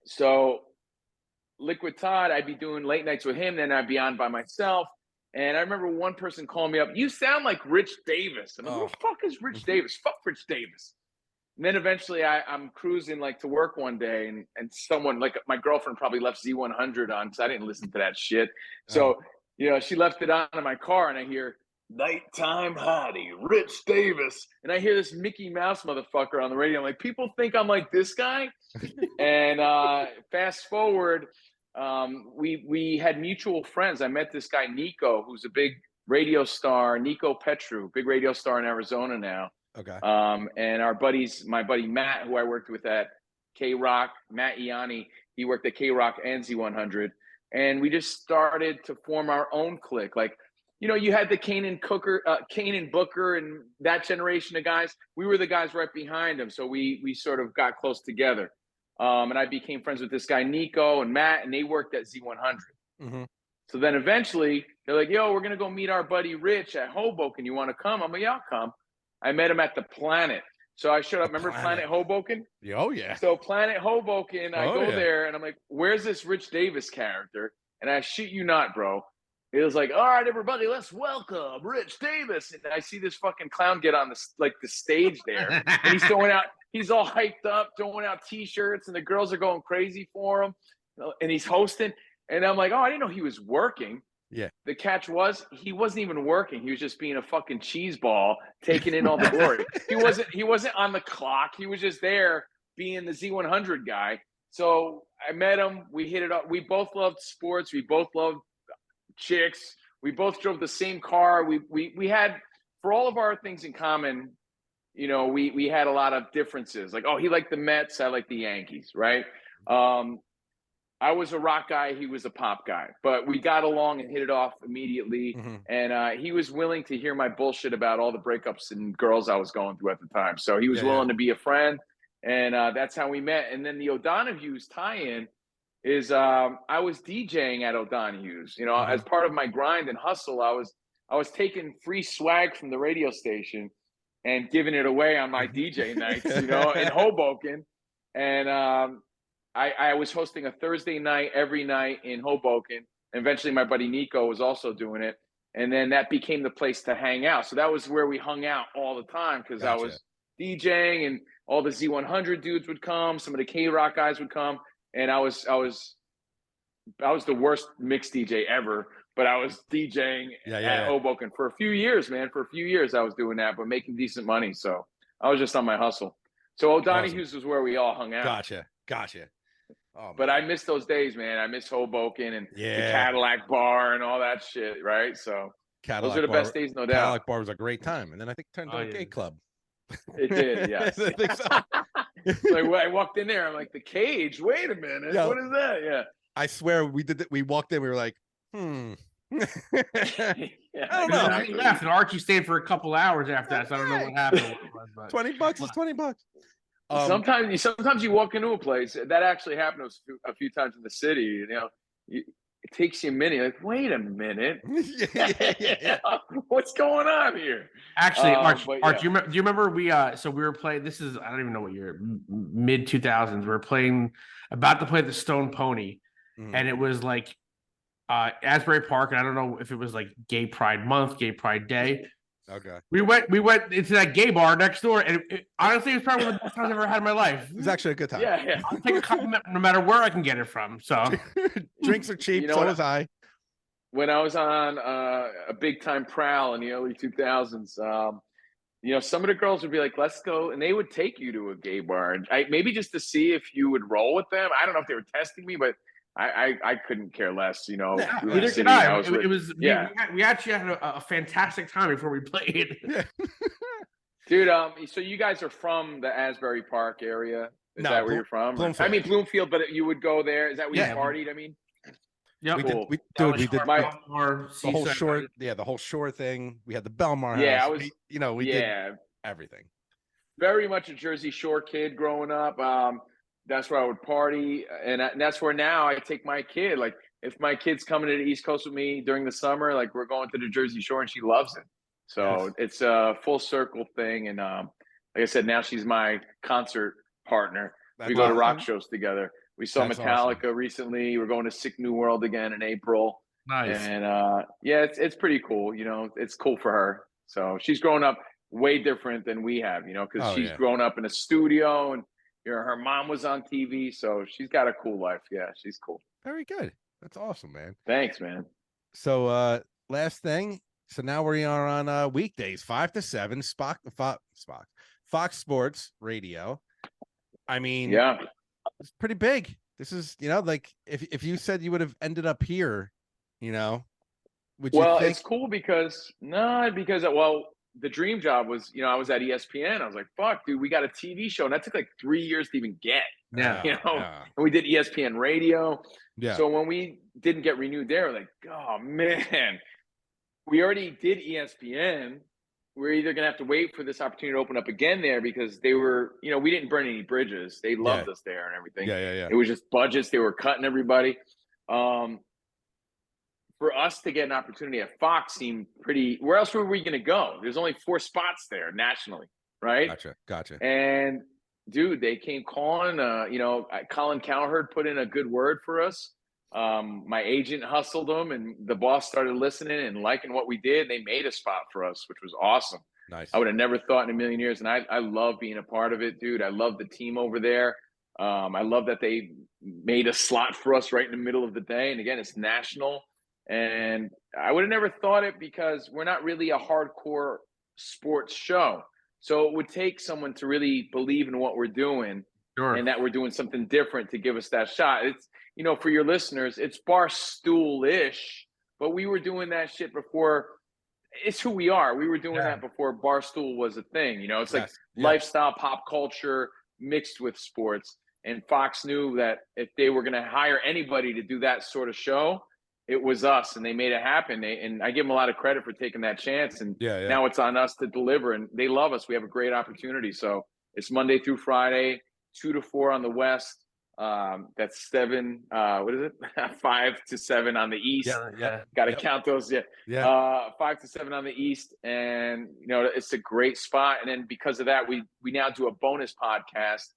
So Liquid Todd, I'd be doing late nights with him, then I'd be on by myself. And I remember one person calling me up, "You sound like Rich Davis." And I'm like, "Who the fuck is Rich Davis? Fuck Rich Davis." And then eventually I'm cruising like to work one day, and someone, like my girlfriend, probably left Z100 on because I didn't listen to that shit. So she left it on in my car, and I hear "Nighttime Hottie, Rich Davis," and I hear this Mickey Mouse motherfucker on the radio. I'm like, people think I'm like this guy. And fast forward, we had mutual friends. I met this guy Nico, who's a big radio star, Nico Petru, big radio star in Arizona now. Okay. And my buddy Matt, who I worked with at K-Rock, Matt Ianni, he worked at K-Rock and Z100. And we just started to form our own clique. Like, you had the Kane and Booker and that generation of guys. We were the guys right behind them. So we sort of got close together. And I became friends with this guy, Nico and Matt, and they worked at Z100. Mm-hmm. So then eventually they're like, "Yo, we're going to go meet our buddy Rich at Hoboken. You want to come?" I'm like, "Yeah, I'll come." I met him at the Planet. So I showed up. Remember Planet Hoboken? Oh, yeah. So Planet Hoboken, I go there, and I'm like, "Where's this Rich Davis character?" And I shit you not, bro. It was like, "All right, everybody, let's welcome Rich Davis." And I see this fucking clown get on the stage there. And he's all hyped up, throwing out T-shirts, and the girls are going crazy for him. And he's hosting. And I'm like, "Oh, I didn't know he was working." Yeah. The catch was he wasn't even working. He was just being a fucking cheese ball, taking in all the glory. He wasn't on the clock. He was just there being the Z100 guy. So I met him. We hit it up. We both loved sports. We both loved chicks. We both drove the same car. We had, for all of our things in common, we had a lot of differences. Like, he liked the Mets. I liked the Yankees, right? I was a rock guy. He was a pop guy, but we got along and hit it off immediately. Mm-hmm. And he was willing to hear my bullshit about all the breakups and girls I was going through at the time. So he was willing to be a friend, and that's how we met. And then the O'Donoghue's tie-in is I was DJing at O'Donoghue's. As part of my grind and hustle, I was taking free swag from the radio station and giving it away on my DJ nights, in Hoboken. And I was hosting a Thursday night every night in Hoboken. Eventually, my buddy Nico was also doing it. And then that became the place to hang out. So that was where we hung out all the time because I was DJing, and all the Z100 dudes would come. Some of the K-Rock guys would come. And I was the worst mix DJ ever, but I was DJing at Hoboken for a few years, man. For a few years, I was doing that, but making decent money. So I was just on my hustle. So O'Donoghue's was where we all hung out. Gotcha. Oh, but I miss those days, man. I miss Hoboken and the Cadillac Bar and all that shit, right? So those are the best days, no doubt. Cadillac Bar was a great time, and then I think it turned into a gay club. It did, yes. I think so. Like I walked in there, I'm like, the Cage. Wait a minute, what is that? Yeah. I swear we did that. We walked in, we were like, Yeah, I don't know. exactly. He left, and Archie stayed for a couple hours after that. So I don't know what happened. But $20 is $20. Sometimes you walk into a place that actually happened a few times in the city. You know, it takes you a minute. You're like, wait a minute, yeah. what's going on here? actually, Arch, but do you remember we were playing? This is, I don't even know what year, mid 2000s. We were playing, about to play the Stone Pony, and it was like Asbury Park, and I don't know if it was like Gay Pride Month, Gay Pride Day. Okay. We went into that gay bar next door, and honestly, it's probably one of the best times I've ever had in my life. It was actually a good time. Yeah. I'll take a compliment no matter where I can get it from. So Drinks are cheap, You know so what? was I. When I was on a big time prowl in the early 2000s, some of the girls would be like, let's go. And they would take you to a gay bar. And maybe just to see if you would roll with them. I don't know if they were testing me, but I couldn't care less, Yeah, through the neither city could I. I was with. It was Yeah. we actually had a fantastic time before we played. Dude, so you guys are from the Asbury Park area? Is No, that where you're from? Bloomfield. I mean, Bloomfield, but you would go there. Is that where Yeah. you partied? I mean, Yep. We Cool. did. That was We did Shore, the Belmar, whole Seaside. shore. Yeah, the whole shore thing. We had the Belmar Yeah, house. I was- we did yeah, everything. very much a Jersey Shore kid growing up. That's where I would party, and that's where now I take my kid. Like, if my kid's coming to the East Coast with me during the summer, like, we're going to the Jersey Shore, and she loves it. So Yes. it's a full circle thing, and like I said, now she's my concert partner. We That's go to awesome. rock shows together. We saw That's Metallica recently. We're going to Sick New World again in April. Nice. And it's pretty cool. It's cool for her. So she's grown up way different than we have, because Oh, she's yeah. grown up in a studio, and her mom was on TV. So she's got a cool life. Yeah, she's cool. Very good. That's awesome, man. Thanks, man. So last thing. So now we are on weekdays, 5 to 7, Fox Sports Radio. I mean, Yeah. it's pretty big. This is, like if you said you would have ended up here, would you think? It's cool because the dream job was, I was at ESPN. I was like, fuck, dude, we got a TV show. And that took like 3 years to even get. Yeah. Yeah. And we did ESPN radio. Yeah. So when we didn't get renewed there, we're like, oh man, we already did ESPN. We're either gonna have to wait for this opportunity to open up again there, because they were, we didn't burn any bridges. They loved us there and everything. Yeah. It was just budgets. They were cutting everybody. For us to get an opportunity at Fox seemed pretty. Where else were we gonna go? There's only 4 spots there nationally, right? Gotcha. And dude, they came calling. Colin Cowherd put in a good word for us. My agent hustled them, and the boss started listening and liking what we did. They made a spot for us, which was awesome. Nice. I would have never thought in a million years, and I love being a part of it, dude. I love the team over there. I love that they made a slot for us right in the middle of the day. And again, it's national. And I would have never thought it, because we're not really a hardcore sports show. So it would take someone to really believe in what we're doing, Sure. and that we're doing something different to give us that shot. It's, for your listeners, it's Barstool-ish, but we were doing that shit before. It's who we are. We were doing that before Barstool was a thing. It's like lifestyle, pop culture mixed with sports. And Fox knew that if they were going to hire anybody to do that sort of show, it was us, and they made it happen. And I give them a lot of credit for taking that chance. And now it's on us to deliver, and they love us. We have a great opportunity. So it's Monday through Friday, 2 to 4 on the West. That's 7. What is it? 5 to 7 on the East. Yeah. Got to count those. Yeah. 5 to 7 on the East, and it's a great spot. And then because of that, we now do a bonus podcast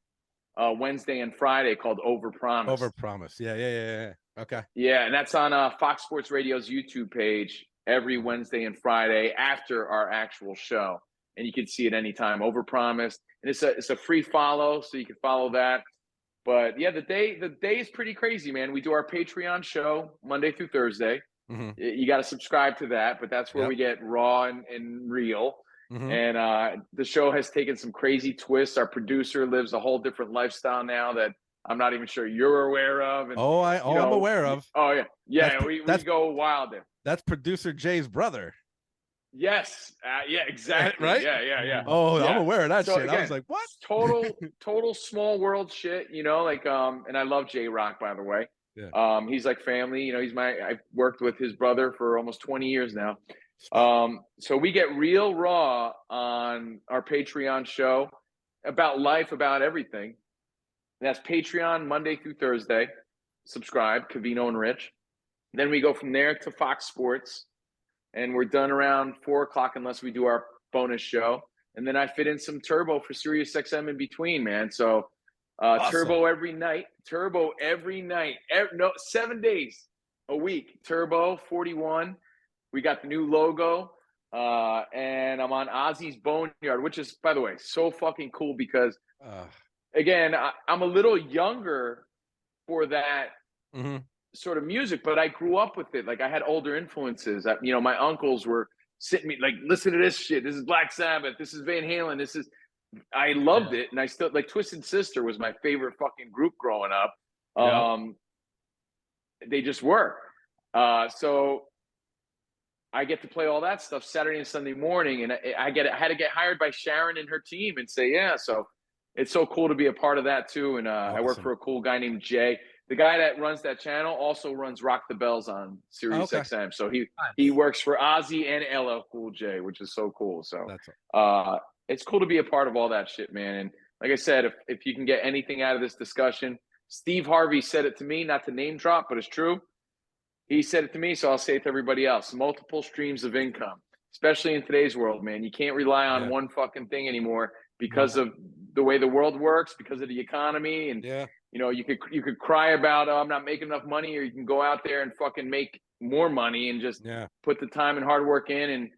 Wednesday and Friday called Overpromise. Yeah. Okay. Yeah, and that's on Fox Sports Radio's YouTube page every Wednesday and Friday after our actual show, and you can see it anytime. Overpromised, and it's a free follow, so you can follow that. But yeah, the day is pretty crazy, man. We do our Patreon show Monday through Thursday. Mm-hmm. You got to subscribe to that, but that's where we get raw and real. Mm-hmm. And the show has taken some crazy twists. Our producer lives a whole different lifestyle now that I'm not even sure you're aware of. And, I'm aware of. Oh yeah, we that's go wild there. That's producer Jay's brother. Yes. Yeah, exactly. Right? Yeah. Oh, Yeah. I'm aware of that shit. Again, I was like, what? Total small world shit, and I love J-Rock, by the way. He's like family. You know, I've worked with his brother for almost 20 years now. So we get real raw on our Patreon show about life, about everything. That's Patreon Monday through Thursday. Subscribe, Covino and Rich. Then we go from there to Fox Sports, and we're done around 4:00 unless we do our bonus show. And then I fit in some Turbo for SiriusXM in between, man. So Awesome. Turbo every night. 7 days a week. Turbo 41. We got the new logo. And I'm on Ozzy's Boneyard, which is, by the way, so fucking cool because, again, I'm a little younger for that sort of music, but I grew up with it. Like, I had older influences. My uncles were sitting me like, listen to this shit. This is Black Sabbath. This is Van Halen. I loved it. And I still, like, Twisted Sister was my favorite fucking group growing up. They just were. So I get to play all that stuff Saturday and Sunday morning, and I had to get hired by Sharon and her team and say, yeah. So it's so cool to be a part of that too. And I work for a cool guy named Jay. The guy that runs that channel also runs Rock the Bells on SiriusXM. So he works for Ozzy and LL Cool J, which is so cool. So it's cool to be a part of all that shit, man. And like I said, if you can get anything out of this discussion, Steve Harvey said it to me, not to name drop, but it's true. He said it to me, so I'll say it to everybody else. Multiple streams of income, especially in today's world, man. You can't rely on one fucking thing anymore because of the way the world works, because of the economy. And, you could cry about, I'm not making enough money, or you can go out there and fucking make more money and just put the time and hard work in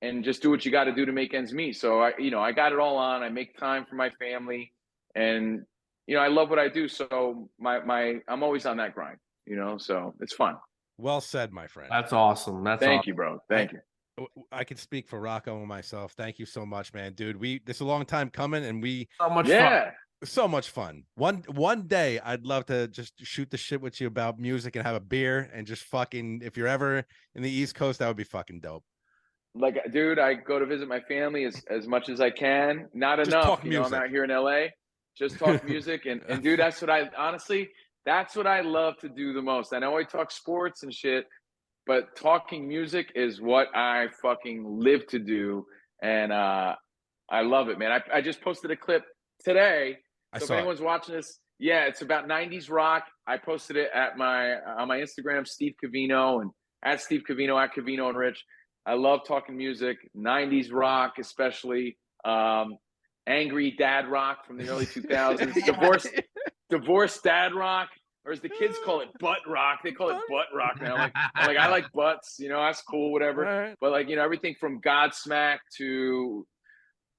and just do what you got to do to make ends meet. So, I got it all on. I make time for my family, and, I love what I do. So I'm always on that grind, so it's fun. Well said, my friend. That's awesome. Thank you, bro. Thank you. I can speak for Rocco and myself. Thank you so much, man. Dude, this is a long time coming, and so much fun. One day I'd love to just shoot the shit with you about music and have a beer and just fucking, if you're ever in the East Coast, that would be fucking dope. Like, dude, I go to visit my family as much as I can. Not just enough. I'm out here in LA. Just talk music. And dude, that's what I love to do the most. I know I talk sports and shit, but talking music is what I fucking live to do. And I love it, man. I just posted a clip today. So if anyone's watching this, it's about 90s rock. I posted it on my Instagram, Steve Covino, and at Steve Covino, at Covino and Rich. I love talking music, 90s rock, especially angry dad rock from the early 2000s, divorced dad rock, or as the kids call it, butt rock. They call it butt rock now. I like butts, that's cool, whatever. Right. But everything from Godsmack to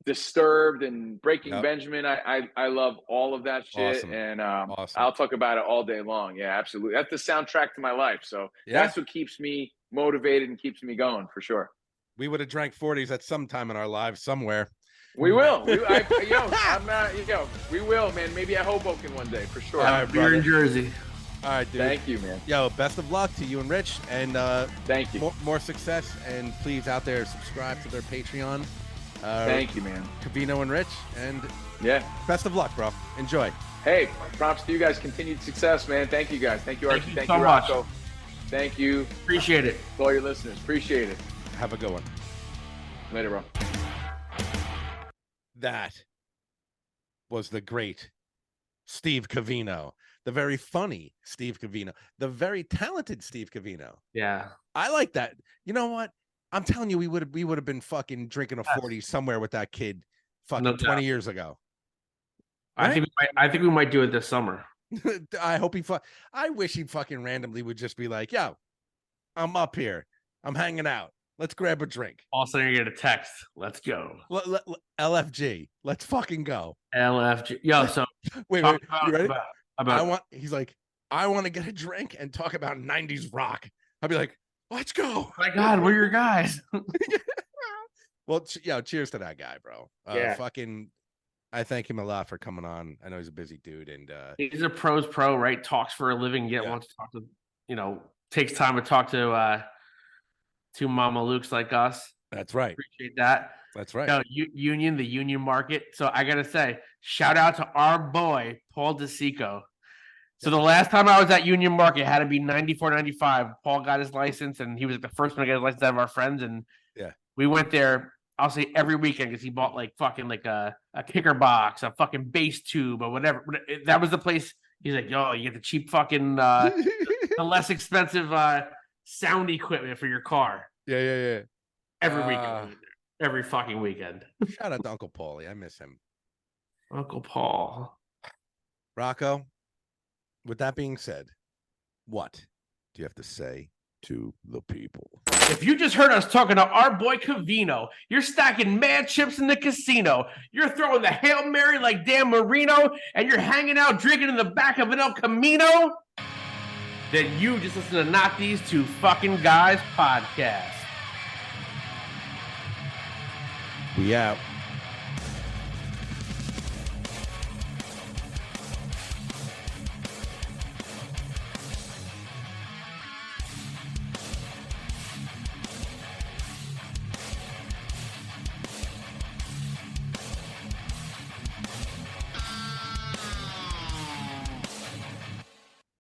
Disturbed and Breaking Benjamin, I love all of that shit. Awesome. And I'll talk about it all day long. Yeah, absolutely. That's the soundtrack to my life. So that's what keeps me motivated and keeps me going, for sure. We would have drank 40s at some time in our lives somewhere. We will. We will, man. Maybe at Hoboken one day, for sure. All right, we're in Jersey. All right, dude. Thank you, man. Yo, best of luck to you and Rich, and thank you. More success, and please out there subscribe to their Patreon. Thank you, man. Covino and Rich, and best of luck, bro. Enjoy. Hey, props to you guys. Continued success, man. Thank you, guys. Thank you, Archie. Thank you so much. Rocco. Thank you. Appreciate it. To all your listeners. Appreciate it. Have a good one. Later, bro. That was the great Steve Covino, the very funny Steve Covino, the very talented Steve Covino. Yeah. I like that. You know what? I'm telling you, we would have been fucking drinking a 40 somewhere with that kid fucking 20 years ago. Right? I think we might do it this summer. I hope I wish he fucking randomly would just be like, yo, I'm up here. I'm hanging out. Let's grab a drink. All of a sudden you get a text. Let's go. LFG. Let's fucking go. LFG. Yo, so wait, you ready? He's like, I want to get a drink and talk about 90s rock. I'll be like, let's go. My God, we're your guys. Well, cheers to that guy, bro. Fucking, I thank him a lot for coming on. I know he's a busy dude, and he's a pro's pro, right? Talks for a living, yet wants to talk to, takes time to talk to Mama Lukes like us. That's right. Appreciate that. That's right. The union market. So I gotta say, shout out to our boy Paul DeSico. So the last time I was at Union Market, it had to be 94, 95. Paul got his license, and he was the first one to get his license out of our friends. And we went there, I'll say every weekend, because he bought like fucking like a kicker box, a fucking bass tube, or whatever. That was the place. He's like, yo, you get the cheap fucking, the less expensive sound equipment for your car. Yeah. Every weekend. Every fucking weekend. Shout out to Uncle Paulie. I miss him. Uncle Paul. Rocco, with that being said, what do you have to say to the people? If you just heard us talking to our boy Covino, you're stacking mad chips in the casino, you're throwing the Hail Mary like Dan Marino, and you're hanging out drinking in the back of an El Camino, then you just listen to Not These Two Fucking Guys podcast. We out.